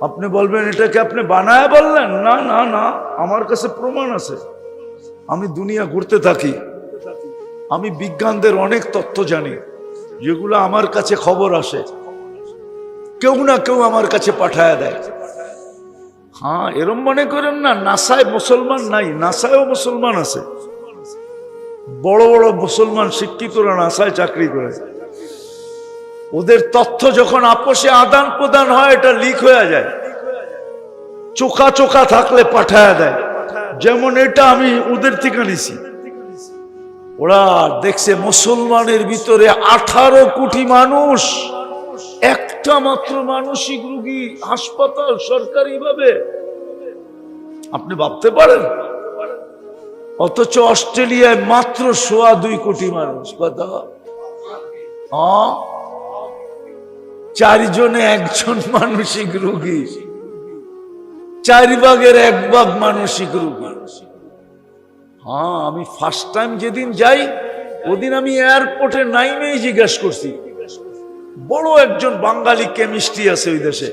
আপনি বলবেন এটাকে আপনি বানায় বললেন? না না না, আমার কাছে প্রমাণ আছে। আমি দুনিয়া ঘুরতে থাকি, আমি বিজ্ঞানদের অনেক তথ্য জানি, যেগুলো আমার কাছে খবর আসে, কেউ না কেউ আমার কাছে পাঠায় দেয়। হ্যাঁ, এরম মনে করেন না নাসায় মুসলমান নাই, নাসায়ও মুসলমান আছে। বড় বড় মুসলমান শিক্ষিতরা নাসায় চাকরি করে। ওদের তথ্য যখন আপোষে আদান প্রদান হয়, এটা লিক হয়ে যায়, চোখা চোখা থাকলে পাঠায় দেয়। যেমন এটা আমি ওদের থেকে নিছি। ওরা দেখছে মুসলমানের ভিতরে 18 কোটি মানুষ, একটা মাত্র মানসিক রোগী হাসপাতাল সরকারি ভাবে। আপনি ভাবতে পারেন? অথচ অস্ট্রেলিয়ায় মাত্র 2.25 কোটি মানুষ। কথা 4 জনে 1 মানসিক রোগী, 4 ভাগের 1 ভাগ মানসিক রোগী। হ্যাঁ, আমি ফার্স্ট টাইম যেদিন যাই ওদিন আমি এয়ারপোর্টে নাইমেই জিজ্ঞাসা করছি, বড় একজন বাঙালি কেমিস্ট্রি আছে ওই দেশে,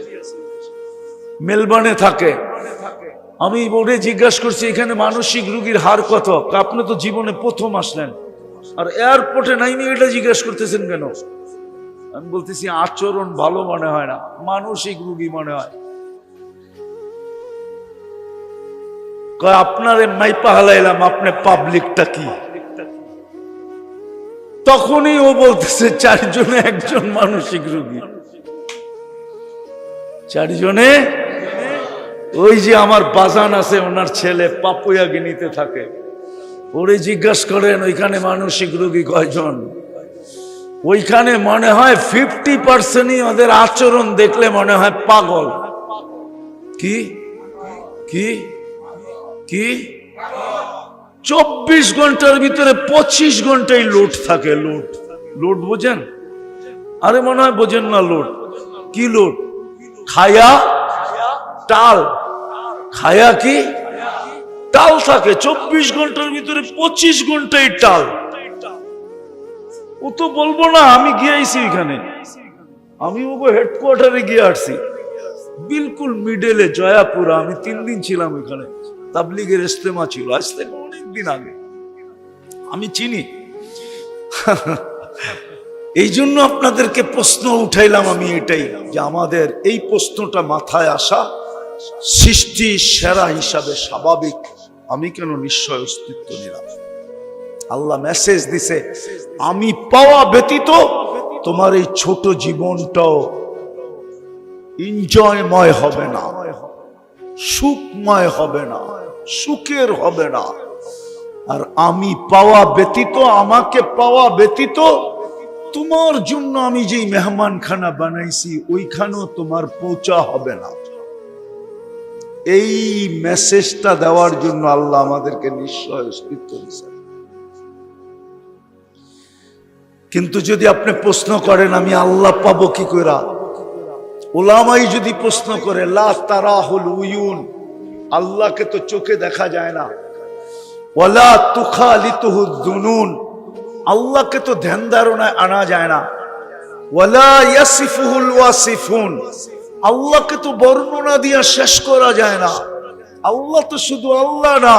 মেলবোর্নে থাকে। আমি ওরে জিজ্ঞাসা করছি এখানে মানসিক রোগীর হার কত? আপনি তো জীবনে প্রথম আসলেন, আর এয়ারপোর্টে নাইমে এটা জিজ্ঞাসা করতেছেন কেন? আমি বলতেছি আচরণ ভালো মনে হয় না, মানসিক রোগী মনে হয়। আপনারে মাইপা হালাইলাম, আপনি পাবলিকটা কি? তখনই ও বলতেছে 4 জনে 1 মানসিক রোগী। 4 জনে। ওই যে আমার বাজান আছে, ওনার ছেলে পাপুয়া গিনিতে থাকে, ওরে জিজ্ঞাসা করেন ওইখানে মানসিক রোগী কয়জন? ওইখানে মনে হয় 50%ই ওদের আচরণ দেখলে মনে হয় পাগল। কি কি কি 24 ঘন্টার ভিতরে 25 ঘন্টায় লোড থাকে। লোড, লোড বোঝেন? আরে মনে হয় বোঝেন না। লোড কি? লোড খায়া টাল, খায়া কি টাল থাকে। 24 ঘন্টার ভিতরে 25 ঘন্টায় টাল। ও তো বলবো না আমি গিয়ে আইছি এখানে, আমি ওগো হেডকোয়ার্টারে গিয়ে আসছি, বিলকুল মিডলে জয়াপুরা। আমি 3 দিন ছিলাম ওখানে, তাবলিগের ইজতেমা ছিল, আজ থেকে অনেকদিন আগে, আমি চিনি। এই জন্য আপনাদেরকে প্রশ্ন উঠাইলাম আমি এটাই, যে আমাদের এই প্রশ্নটা মাথায় আসা সৃষ্টি সেরা হিসাবে স্বাভাবিক, আমি কেন নিশ্চয় অস্তিত্ব নিলাম। আল্লাহ মেসেজ দিছে, আমি পাওয়া ব্যতীত তোমার এই ছোট জীবনটাও এনজয়ময় হবে না, সুখময় হবে না, সুখের হবে না। আর আমি পাওয়া ব্যতীত, আমাকে পাওয়া ব্যতীত তোমার জন্য আমি যেই মেহমানখানা বানাইছি ওইখানেও তোমার পৌঁছা হবে না। এই মেসেজটা দেওয়ার জন্য আল্লাহ আমাদেরকে নিশ্চয় অস্তিত্ব দিয়েছেন। কিন্তু যদি আপনি প্রশ্ন করেন আমি আল্লাহ পাবো কি করে, ওলামাই যদি প্রশ্ন করে, লা তারাহুল উয়ুন, আল্লাহকে তো চোখে দেখা যায় না, ওয়ালা তুখালিতুহুদ দুনুন, আল্লাহকে তো ধ্যান ধারণায় আনা যায় না, ওয়ালা ইয়াসিফুহুল ওয়াসিফুন, আল্লাহকে তো বর্ণনা দিয়া শেষ করা যায় না। আল্লাহ তো শুধু আল্লাহ না,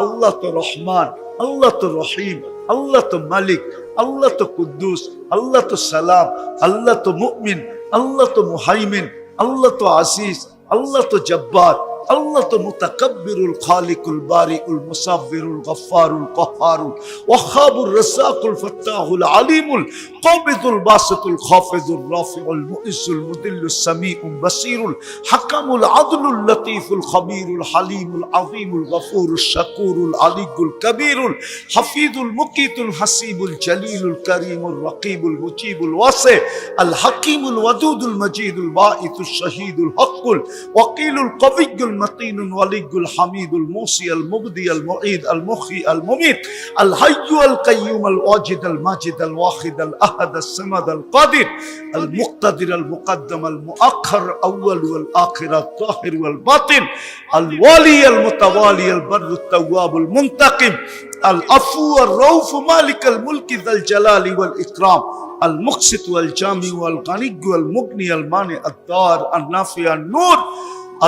আল্লাহ তো রহমান, আল্লাহ তো রহিম, আল্লাহ তো মালিক, আল্লাহ তো কুদ্দুস, আল্লাহ তো সালাম, আল্লাহ তো মুমিন, আল্লাহ তো মুহাইমিন, আল্লাহ তো আসিস, আল্লাহ তো জব্বার, আল্লাহ তো মুতাকাব্বিরুল খালিকুল বারিউল মুসাব্বিরুল গফফারুল কহ্হারুল ওয়াহাবুর রাসাকুল ফাত্তাহুল আলিমুল কাবিদুল বাসিতুল খাফিজুর রাফিউল মুইজ্জুল মুদিল্লুস সামিউল বাসিরুল হাকামুল আদলুল লতীফুল খবীরুল হালিমুল আযীমুল গফুরুশ শাকুরুল আলিয়ুল কবীরুল হাফিজুল মুকিতুল হাসিবুল জলিলুল করিমুল রকিবুল মুজিবুল ওয়াসি আল হাকিমুল ওয়াদুদুল মজিদুল বাঈতুশ শহীদুল হকুল ওয়াকিলুল কবিয়্যুল متين ولي الحميد الموصي المبدي المعيد المخي المميت الحي القيوم الواجد الماجد الواحد الأحد الصمد القادر المقتدر المقدم المؤخر الأول والآخر الظاهر والباطن الوالي المتوالي البر التواب المنتقم العفو الرؤوف مالك الملك ذا الجلال والإكرام المقسط والجامع والغني والمغني المانع الدار النافع النور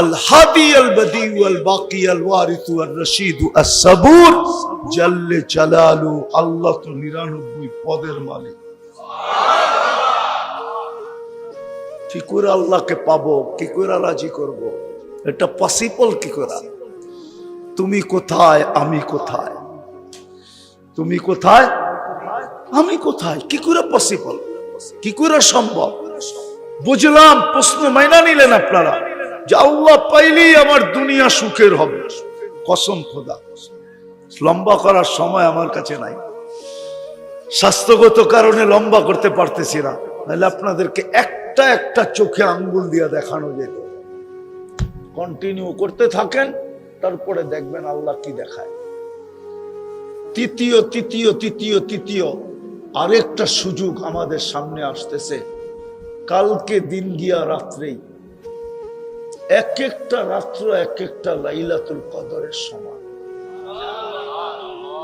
الهادي البديع والباقي الوارث والرشيد الصبور جل جلاله الله তো 99 পদের মালিক। কি করে আল্লাহকে পাবো, কি করে রাজি করব, এটা পসিবল কি করে? তুমি কোথায়, আমি কোথায়? তুমি কোথায়, আমি কোথায়? কি করে পসিবল, কি করে সম্ভব? বুঝলাম, প্রশ্ন মাইনা নিলেন আপনারা যে আল্লাহ পাইলেই আমার দুনিয়া সুখের হবে। কসম খোদা, লম্বা করার সময় আমার কাছে নাই, স্বাস্থ্যগত কারণে লম্বা করতে পারতেছি না, তাহলে আপনাদেরকে একটা একটা চোখে আঙ্গুল দিয়ে দেখানো যেত। কন্টিনিউ করতে থাকেন, তারপরে দেখবেন আল্লাহ কি দেখায়। তৃতীয় আরেকটা সুযোগ আমাদের সামনে আসতেছে। কালকে দিন গিয়া রাত্রেই, এক একটা রাত্র এক একটা লাইলাতুল কদরের সময়।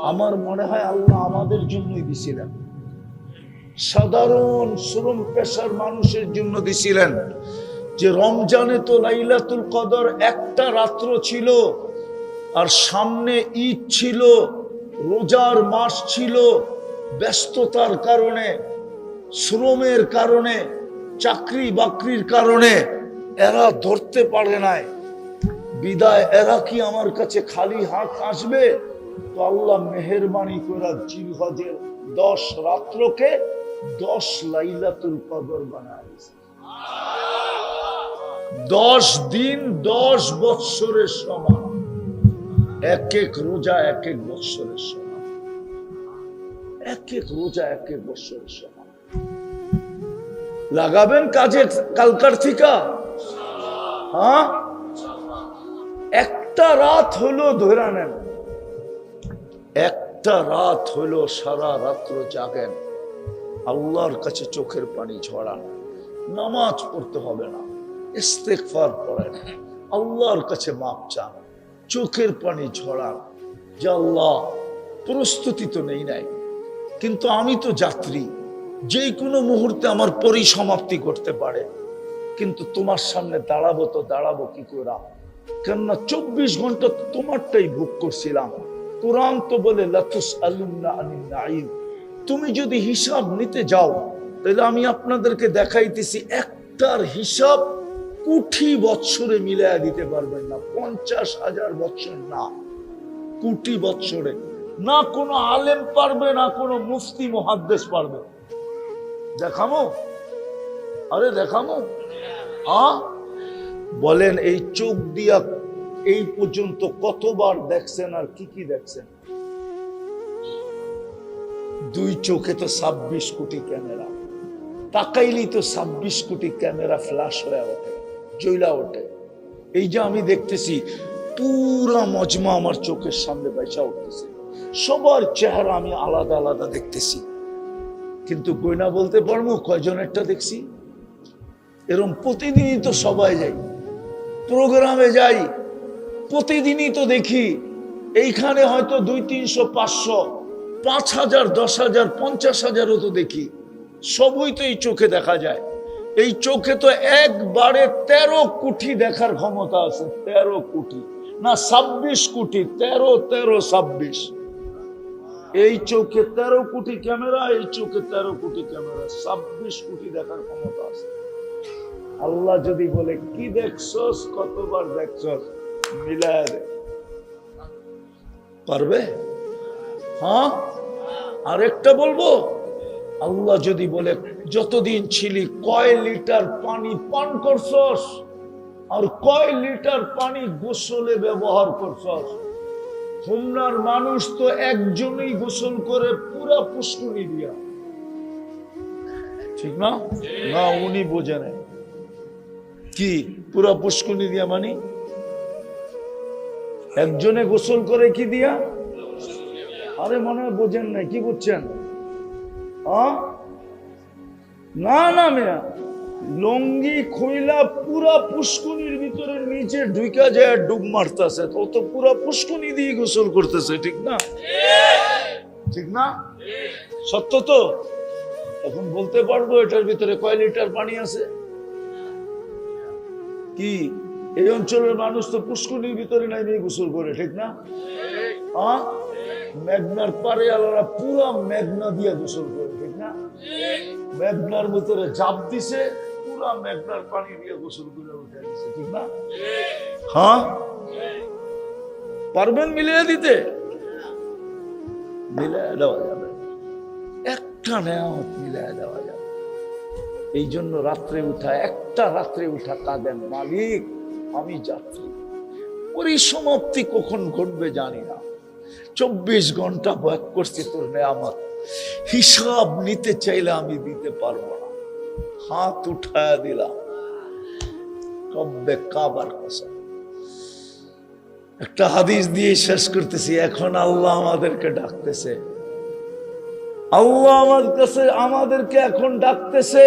আমার মনে হয় আল্লাহ আমাদের জন্যই দিছিলেন, সাধারণ শ্রম পেশার মানুষের জন্য দিছিলেন, যে রমজানে তো লাইলাতুল কদর একটা রাত্র ছিল, আর সামনে ঈদ ছিল, রোজার মাস ছিল, ব্যস্ততার কারণে, শ্রমের কারণে, চাকরি বাকরির কারণে এরা ধরতে পারে নাই। বিদায় এরা কি আমার কাছে খালি হাত আসবে? তো আল্লাহ মেহেরবানি করে জিলহজের 10 রাত্রকে 10 লাইলাতুল কদর বানাইছে। 10 দিন 10 বৎসরের সমান, এক এক রোজা এক এক বৎসরের সমান, এক এক রোজা এক এক বৎসরের সমান। লাগাবেন কাজে কালকার থিকা? হ্যাঁ, একটা রাত হলো ধরে নেন, একটা রাত হলো, সারা রাত্র জাগেন, আল্লাহর কাছে চোখের পানি ঝরান, নামাজ পড়তে হবে না, ইস্তেগফার করেন, আল্লাহর কাছে মাপ চান, চোখের পানি ঝরান, যে আল্লাহ প্রস্তুতি তো নেই নাই, কিন্তু আমি তো যাত্রী, যে কোনো মুহূর্তে আমার পরিসমাপ্তি করতে পারে। কিন্তু তোমার সামনে দাঁড়াবো তো দাঁড়াবো কি করে? কেননা 24 ঘন্টা তোমারটাই ভোগ করছিলাম। কোরআন তো বলে লাতুসআলুন্না আনিন নাঈম। তুমি যদি হিসাব নিতে যাও তাহলে আমি আপনাদেরকে দেখাইতেছি, একটার হিসাব কোটি বৎসরে মিলাইয়া দিতে পারবেন না। 50,000 বৎসর না, কোটি বৎসরে না কোনো আলেম পারবে, না কোনো মুফতি মুহাদ্দিস পারবে। দেখামো? আরে দেখামো। বলেন এই চোখ দিয়া এই পর্যন্ত কতবার দেখছেন আর কি কি দেখছেন? দুই চোখে তো 26 কোটি ক্যামেরা, তাকাইলেই তো 26 কোটি ক্যামেরা ফ্ল্যাশ হয়ে ওঠে, জ্বলা ওঠে। এই যে আমি দেখতেছি পুরা মজমা আমার চোখের সামনে বাইসা উঠতেছে, সবার চেহারা আমি আলাদা আলাদা দেখতেছি, কিন্তু গয়না বলতে পারবো কয়জনেরটা দেখছি? এরকম প্রতিদিনই তো সবাই যাই, প্রোগ্রামে যাই, প্রতিদিনই তো দেখি। এইখানে হয়তো 200, 300, 500, 5,000, 10,000, 50,000ও তো দেখি। সবই তো এই চোখে দেখা যায়। এই চোখে তো একবারে 13 কোটি দেখার ক্ষমতা আছে। 13 কোটি না 26 কোটি, 13, 13, 26। এই চোখে 13 কোটি ক্যামেরা, এই চোখে 13 কোটি ক্যামেরা, 26 কোটি দেখার ক্ষমতা আছে। আল্লাহ যদি বলে কি দেখছস, কতবার দেখছস, মিলায় দে, পারবে? হ্যাঁ। আরেকটা বলবো, আল্লাহ যদি বলে যতদিন ছিলি কয় লিটার পানি পান করছস আর কয় লিটার পানি গোসলে ব্যবহার করছস। হোমনার মানুষ তো একজনই গোসল করে পুরা পুষ্কুনি দিয়া, ঠিক না? না, উনি বোঝে না কি পুরা পুষ্কুনি দিয়া মানে একজনে গোসল করে কি দিয়া? আরে মনে হয় বোঝেন না, কি বুঝছেন? না না মেয়া, লঙ্গি খইলা পুরা পুষ্কুনির ভিতরে নিচে ঢুকা যায়, ডুব মারতেছে, তো তো পুরা পুষ্কুনি দিয়ে গোসল করতেছে, ঠিক না? ঠিক না? সত্য তো। এখন বলতে পারবো এটার ভিতরে কয় লিটার পানি আছে? কি এই অঞ্চলের মানুষ তো পুষ্কুনির ভিতরে নাই নিয়ে গোসল করে, ঠিক না? মেঘনার পারে আলাদা পুরা মেঘনা দিয়ে গোসল করে, ঠিক না? মেঘনার ভিতরে জাপ দিছে, পুরা মেঘনার পানি দিয়ে গোসল করে উঠে দিছে, ঠিক না? হ্যাঁ, পারবেন মিলিয়ে দিতে? মিলিয়ে দেওয়া যাবে, একটা নেয়ামত মিলিয়ে দেওয়া যাবে। এই জন্য রাত্রে উঠা, একটা রাত্রে উঠা কাঁদেন, মালিক আমি যাত্রী, পরিসমাপ্তি কখন ঘটবে জানি না। 24 ঘন্টা ভোগ করছি তোর নেয়ামত, হিসাব নিতে চাইলে আমি দিতে পারবো না। হাত উঠায় দিলাম, রব্বে কাবার কসম। একটা হাদিস দিয়ে শেষ করতেছি। এখন আল্লাহ আমাদেরকে ডাকতেছে, আল্লাহ আমাদেরকে এখন ডাকতেছে।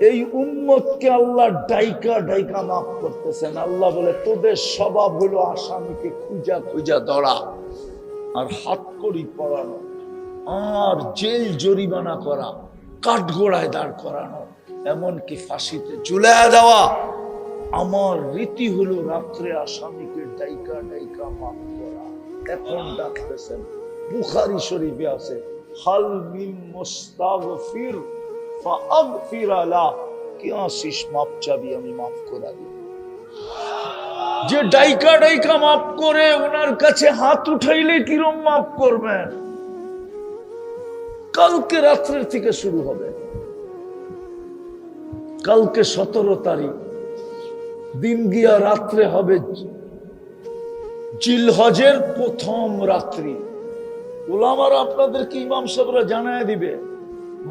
এই উম্মতকে আল্লাহ ডাইকা ডাইকা মাফ করতেছেন। আল্লাহ বলে তোদের স্বভাব হলো আসামিকে খুঁজা খুঁজা ধরা আর হাতকড়ি পরানো আর জেল জরিমানা করা, কাঠগোড়ায় দাঁড় করানো, এমনকি ফাঁসিতে ঝুলাইয়া দেওয়া। আমার রীতি হলো রাত্রে আসামিকে ডাইকা ডাইকা মাফ করা। এখন ডাকতেছেন, বুখারী শরীফে আছে, হাল মিন মুস্তাগফির ফাগফির লা, কি আসিস মাপ চাবি আমি মাফ করে দিই। যে ডাইকা ডাইকা মাফ করে ওনার কাছে হাত উঠাইলে কিরম মাফ করবেন? কালকে রাত্রের থেকে শুরু হবে, কালকে 17 তারিখ দিন গিয়া রাত্রে হবে জিলহজের প্রথম রাত্রি। ওলামারা আপনাদেরকে ইমাম সাহেবরা জানায় দিবে,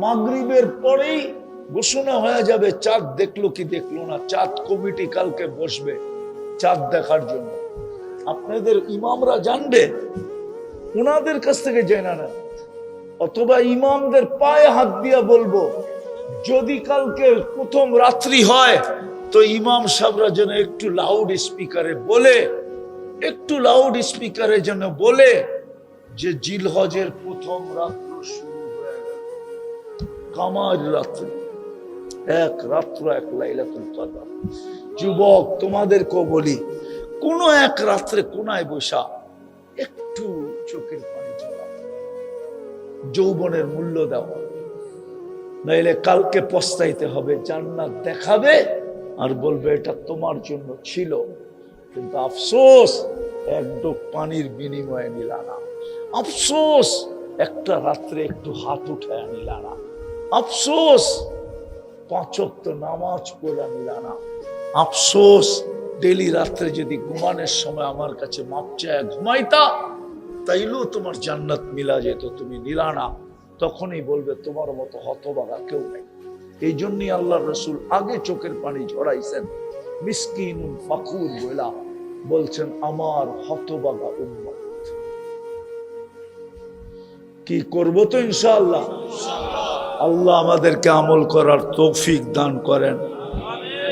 মাগরিবের পরেই ঘোষণা হয়ে যাবে চাঁদ দেখলো কি দেখলো না। চাঁদ কমিটি কালকে বসবে চাঁদ দেখার জন্য, আপনাদের ইমামরা জানবে, ওনাদের কাছ থেকে জেনে না, অথবা ইমামদের পায়ে হাত দিয়া বলবো যদি কালকে প্রথম রাত্রি হয় তো ইমাম সাহেবরা যেন একটু লাউড স্পিকারে বলে, একটু লাউড স্পিকারে যেন বলে যে জিলহজের প্রথম রাত্র শুরু হয়ে গেল, কামার রাত্রি, এক রাত্র এক লাইলাতুল কদর। যুবক তোমাদেরকেও বলি, কোন এক রাত্রে কোনায় বসা একটু চোখের পানি ঝরা, যৌবনের মূল্য দেওয়া, নাইলে কালকে পস্তাইতে হবে। জান্নাত দেখাবে আর বলবে এটা তোমার জন্য ছিল, কিন্তু আফসোস এক ডোক পানির বিনিময়ে নিলা না, আফসোস একটা রাত্রে একটু হাত উঠায় নিলা না, আফসোস 5 ওয়াক্ত নামাজ পড়া নিলা না, আফসোস ডেলি রাত্রে যদি ঘুমানোর সময় আমার কাছে মাপ চায় ঘুমাইতা, তাইলেও তোমার জান্নাত মিলা যেত, তুমি নিলা না। তখনই বলবে তোমার মতো হতভাগা কেউ নেই। এই জন্যই আল্লাহ রসুল আগে চোখের পানি ঝরাইছেন, মিসকিন ফাকুর বলা, বলছেন আমার হতভাগা উম্মত। কি করবো তো ইনশাআল্লাহ। আল্লাহ আমাদেরকে আমল করার তৌফিক দান করেন।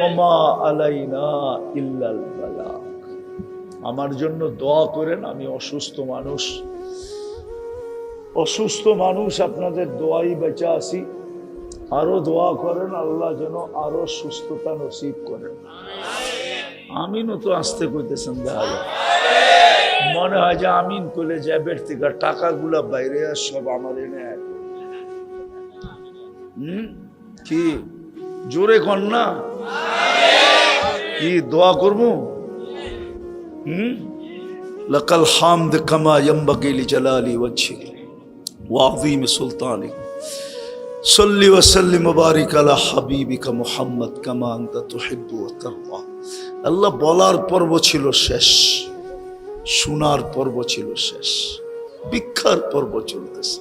ওমা আলাইনা ইল্লাল বালাগ। আমার জন্য দোয়া করেন, আমি অসুস্থ মানুষ, আপনাদের দোয়াই বেঁচে আছি। আরো দোয়া করেন, আল্লাহ যেন আরো সুস্থতা নসিব করেন। আমিনও তো আসতে কইতেছেন, দেখা যায় মনে হয় যে আমিন করলে জ্যাবের থেকে টাকাগুলা বাইরে আর সব আমার এনে কি জোরে কর না, কি দোয়া করবো? লাকাল হামদ কামা ইয়ামবাগি লিজালালি ওয়াজহিহি ওয়া আযীমি সুলতানিক। সাল্লি ওয়া সাল্লিম ওয়া বারিক আলা হাবিবিকা মুহাম্মদ কামা আনতা তুহিব্বু ওয়া তারদা। আল্লাহ বলার পর্ব ছিল শেষ, শোনার পর্ব ছিল শেষ, ভিক্ষার পর্ব চলতেছে।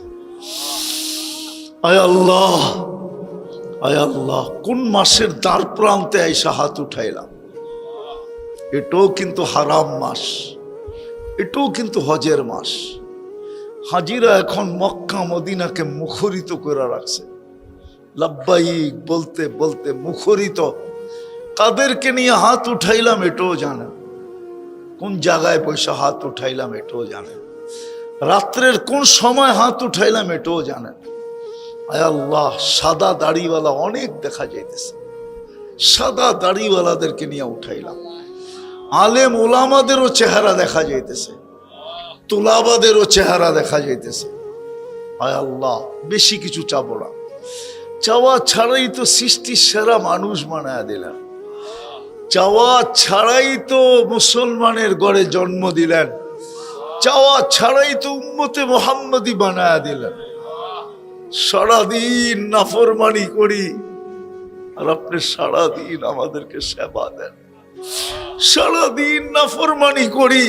আয় আল্লাহ, আয় আল্লাহ, কোন মাসের দ্বার প্রান্তে আইসা হাত উঠাইলাম। এটাও কিন্তু হারাম মাস, এটাও কিন্তু হজের মাস। হাজিরা এখন মক্কা মদিনাকে মুখরিত করে রাখছে, লাব্বাইক বলতে বলতে মুখরিত। কাদেরকে নিয়ে হাত উঠাইলাম এটাও জানেন, কোন জায়গায় বসে হাত উঠাইলাম এটাও জানেন, রাত্রের কোন সময় হাত উঠাইলাম এটাও জানেন। আয় আল্লাহ, সাদা দাড়িওয়ালা অনেক দেখা যাইতেছে, সাদা দাড়িওয়ালাদেরকে নিয়ে উঠাইলাম। আলেম ওলামাদেরও চেহারা দেখা যাইতেছে, তোলাবাদেরও চেহারা দেখা যাইতেছে। আয় আল্লাহ, বেশি কিছু চাবো না, চাওয়া ছাড়াই তো সৃষ্টির সেরা মানুষ বানায় দিলেন, চাওয়া ছাড়াই তো মুসলমানের ঘরে জন্ম দিলেন, চাওয়া ছাড়াই তো উম্মতে মুহাম্মদি বানায় দিলেন। সারাদিন নাফরমানি করি আর আপনি সারাদিন আমাদেরকে সেবা দেন, সারাদিন নাফরমানি করি,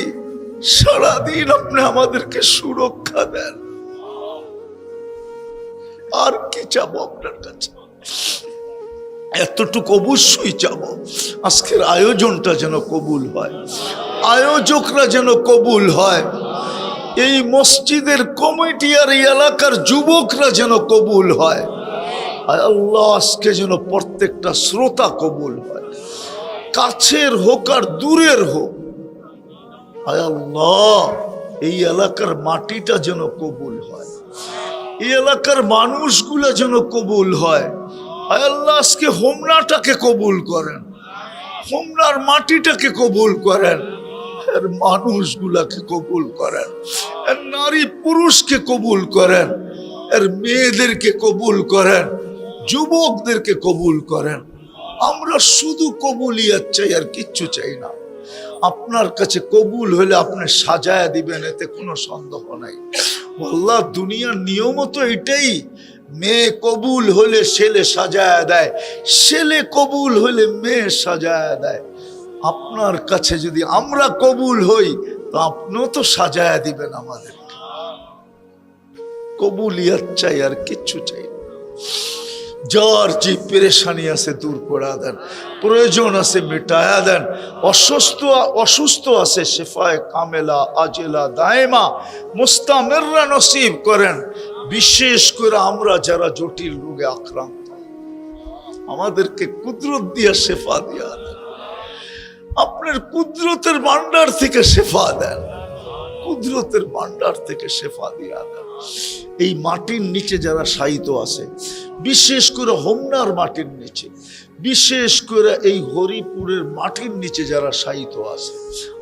সারাদিন আপনি আমাদেরকে সুরক্ষা দেন। আর কি চাবো আপনার কাছে? এতটুকু অবশ্যই চাবো, আজকের আয়োজনটা যেন কবুল হয়, আয়োজকরা যেন কবুল হয়, এই মসজিদের কমিটি আর এই এলাকার যুবকরা যেন কবুল হয়। আল্লাহ, আজকে যেন প্রত্যেকটা শ্রোতা কবুল হয়, কাছের হোক আর দূরের হোক। আল্লাহ, এই এলাকার মাটিটা যেন কবুল হয়, এই এলাকার মানুষগুলা যেন কবুল হয়। আল্লাহ, আজকে হোমনাটাকে কবুল করেন, হোমনার মাটিটাকে কবুল করেন, এর মানুষগুলাকে কবুল করেন, এর নারী পুরুষকে কবুল করেন, এর মেয়েদেরকে কবুল করেন, যুবকদেরকে কবুল করেন। আমরা শুধু কবুলিয়াত চাই, আর কিচ্ছু চাই না। আপনার কাছে কবুল হলে আপনি সাজায়া দিবেন, এতে কোনো সন্দেহ নাই। আল্লাহ, দুনিয়ার নিয়ম তো এটাই, মেয়ে কবুল হলে ছেলে সাজায়া দেয়, ছেলে কবুল হলে মেয়ে সাজায়া দেয়। আপনার কাছে যদি আমরা কবুল হই, তো আপনিও তো সাজায়া দিবেন আমাদেরকে। কবুলিয়াত চাই, আর কিচ্ছু চাই না। যার যে পেরেশানি আছে দূর করে দেন, প্রয়োজন আছে মিটায়া দেন, অসুস্থ আছে শেফায়ে কামেলা আজেলা দায়েমা মুস্তামিররা নসিব করেন। বিশেষ করে আমরা যারা জটিল রোগে আক্রান্ত, আমাদেরকে কুদরত দিয়া শেফা দিয়া দেন, আপনার কুদরতের ভান্ডার থেকে শেফা দেন। কুদরতের ভান্ডার থেকে শেফা দিয়া দেন। এই মাটির নিচে যারা শায়িত আছে, বিশেষ করে হোমনার মাটির নিচে, বিশেষ করে এই হরিপুরের মাটির নিচে যারা শায়িত আছে,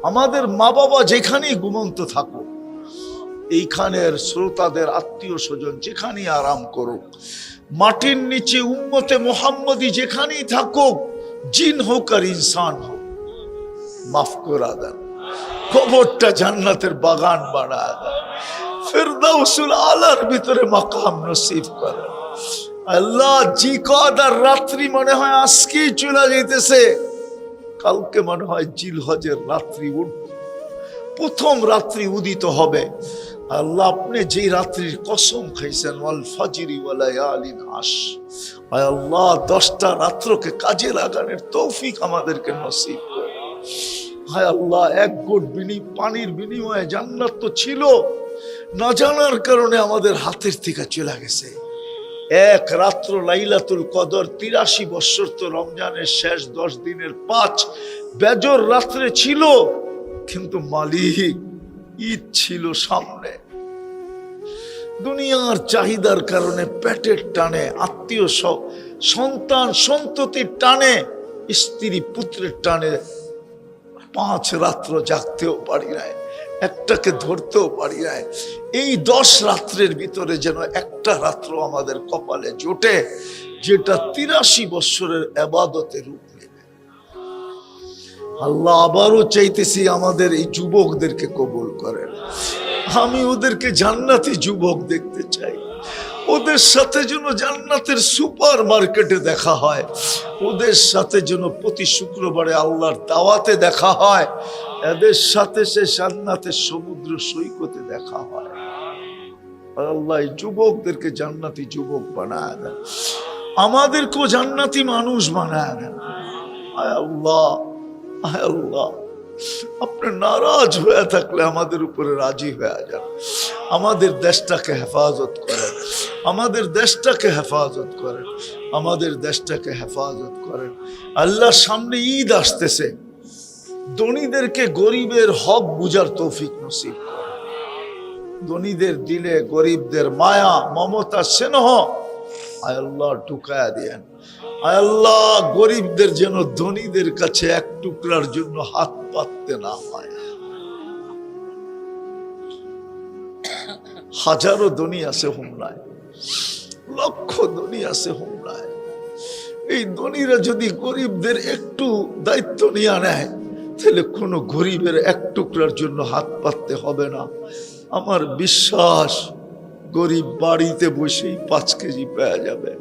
আমাদের মা বাবা যেখানেই ঘুমন্ত থাকুক, এইখানের শ্রোতাদের আত্মীয় স্বজন যেখানেই আরাম করুক, মাটির নিচে উম্মতে মুহাম্মদী যেখানেই থাকুক, জিন হোক আর ইনসান হোক, মাফ করে দেন। কবরটা জান্নাতের বাগান বানায় দেন, ফিরদাউসুল আলার ভিতরে মাকাম নসিব করেন। আল্লাহ, জি কদর রাত্রি মনে হয় আজকেই চলে যাইতেছে, কালকে মনে হয় জিলহজের রাত্রি উঠবে, প্রথম রাত্রি উদিত হবে। আল্লাহ, আপনি যে রাত্রির কসম খাইছেন, ওয়াল ফাজরি ওয়া লায়ালিন আশর, আয় আল্লাহ 10টা রাত্রকে কাজে লাগানোর তৌফিক আমাদেরকে নসিব করুন। হায় আল্লাহ, এক ঘট পানির বিনিময়ে জান্নাত তো ছিল, না জানার কারণে আমাদের হাতের থেকে চলে গেছে। এক রাত্র লাইলাতুল কদর, 83 বছর তো রমজানের শেষ 10 দিনের 5 বেজর রাত্রে ছিল, কিন্তু মালিক ঈদ ছিল সামনে। দুনিয়ার চাহিদার কারণে, পেটের টানে, আত্মীয় সন্তান সন্ততির টানে, স্ত্রী পুত্রের টানে 5 রাত্র জাগতেও পারি নাই, একটাকে ধরতেও পারি নাই। এই 10 রাত্রের ভিতরে যেন একটা রাত্র আমাদের কপালে জোটে, যেটা 83 বছরের ইবাদতের রূপ নেবে। আল্লাহ, আবারও চাইতেছি আমাদের এই যুবকদেরকে কবুল করেন। আমি ওদেরকে জান্নাতি যুবক দেখতে চাই, ওদের সাথে যেন জান্নাতের সুপার মার্কেটে দেখা হয়, ওদের সাথে যেন প্রতি শুক্রবারে আল্লাহর দাওয়াতে দেখা হয়, এদের সাথে সে জান্নাতের সমুদ্র সৈকতে দেখা হয়। আল্লাহ, এই যুবকদেরকে জান্নাতি যুবক বানায় দেন, আমাদেরকেও জান্নাতি মানুষ বানায় দেন। আয় আল্লাহ, আয় আল্লাহ, আপনি নারাজ হয়ে থাকলে আমাদের উপরে রাজি হয়ে যান। আমাদের দেশটাকে হেফাজত করেন, আমাদের দেশটাকে হেফাজত করেন, আমাদের দেশটাকে হেফাজত করেন। আল্লাহ, সামনে ঈদ আসতেছে, ধনীদেরকে গরিবের হক বুঝার তৌফিক নসিব করেন। ধনীদের দিলে গরিবদের মায়া, মমতা, স্নেহ আয় আল্লাহ ঢুকায়া দেন। আয় আল্লাহ, গরিবদের যেন ধনীদের কাছে এক টুকরার জন্য হাত পাততে না হয়। হাজারো ধনী আছে হোমনায়, লক্ষ ধনী আছে হোমনায়। এই ধনীরা যদি গরিবদের একটু দায়িত্ব নিয়ে নেয়, তাহলে কোনো গরিবের এক টুকরার জন্য হাত পাততে হবে না। আমার বিশ্বাস, গরিব বাড়িতে বসেই 5 কেজি পেয়ে যাবে।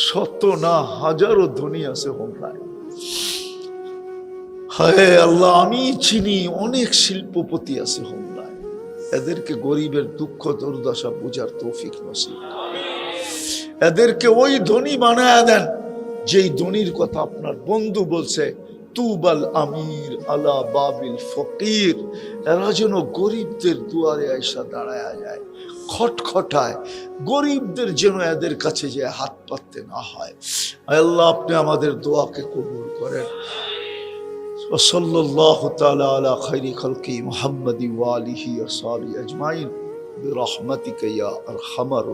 শত না হাজারো ধনী আছে হোমনায়। হায় আল্লাহ, আমি চিনি অনেক শিল্পপতি আছে হোমনায়, এদেরকে গরিবের দুঃখ দুর্দশা বুঝার তৌফিক নসিব করেন। এদেরকে ওই ধনী বানায় দেন যেই ধনীর কথা আপনার বন্ধু বলছে, তুবাল আমির আলা বাবিল ফকির। এরা যেন গরিবদের দুয়ারে আইসা দাঁড়ায় যায়, খটখটায়, গরিবদের যেন এদের কাছে যে হাত পাততে না হয়। আল্লাহ, আপনি আমাদের দোয়াকে কবুল করেন। সাল্লাল্লাহু তাআলা আলা খায়রি খালকি মুহাম্মাদি ওয়া আলিহি ওয়া সাহবিহি আজমাইন বিরহমাতিকা ইয়া আরহামার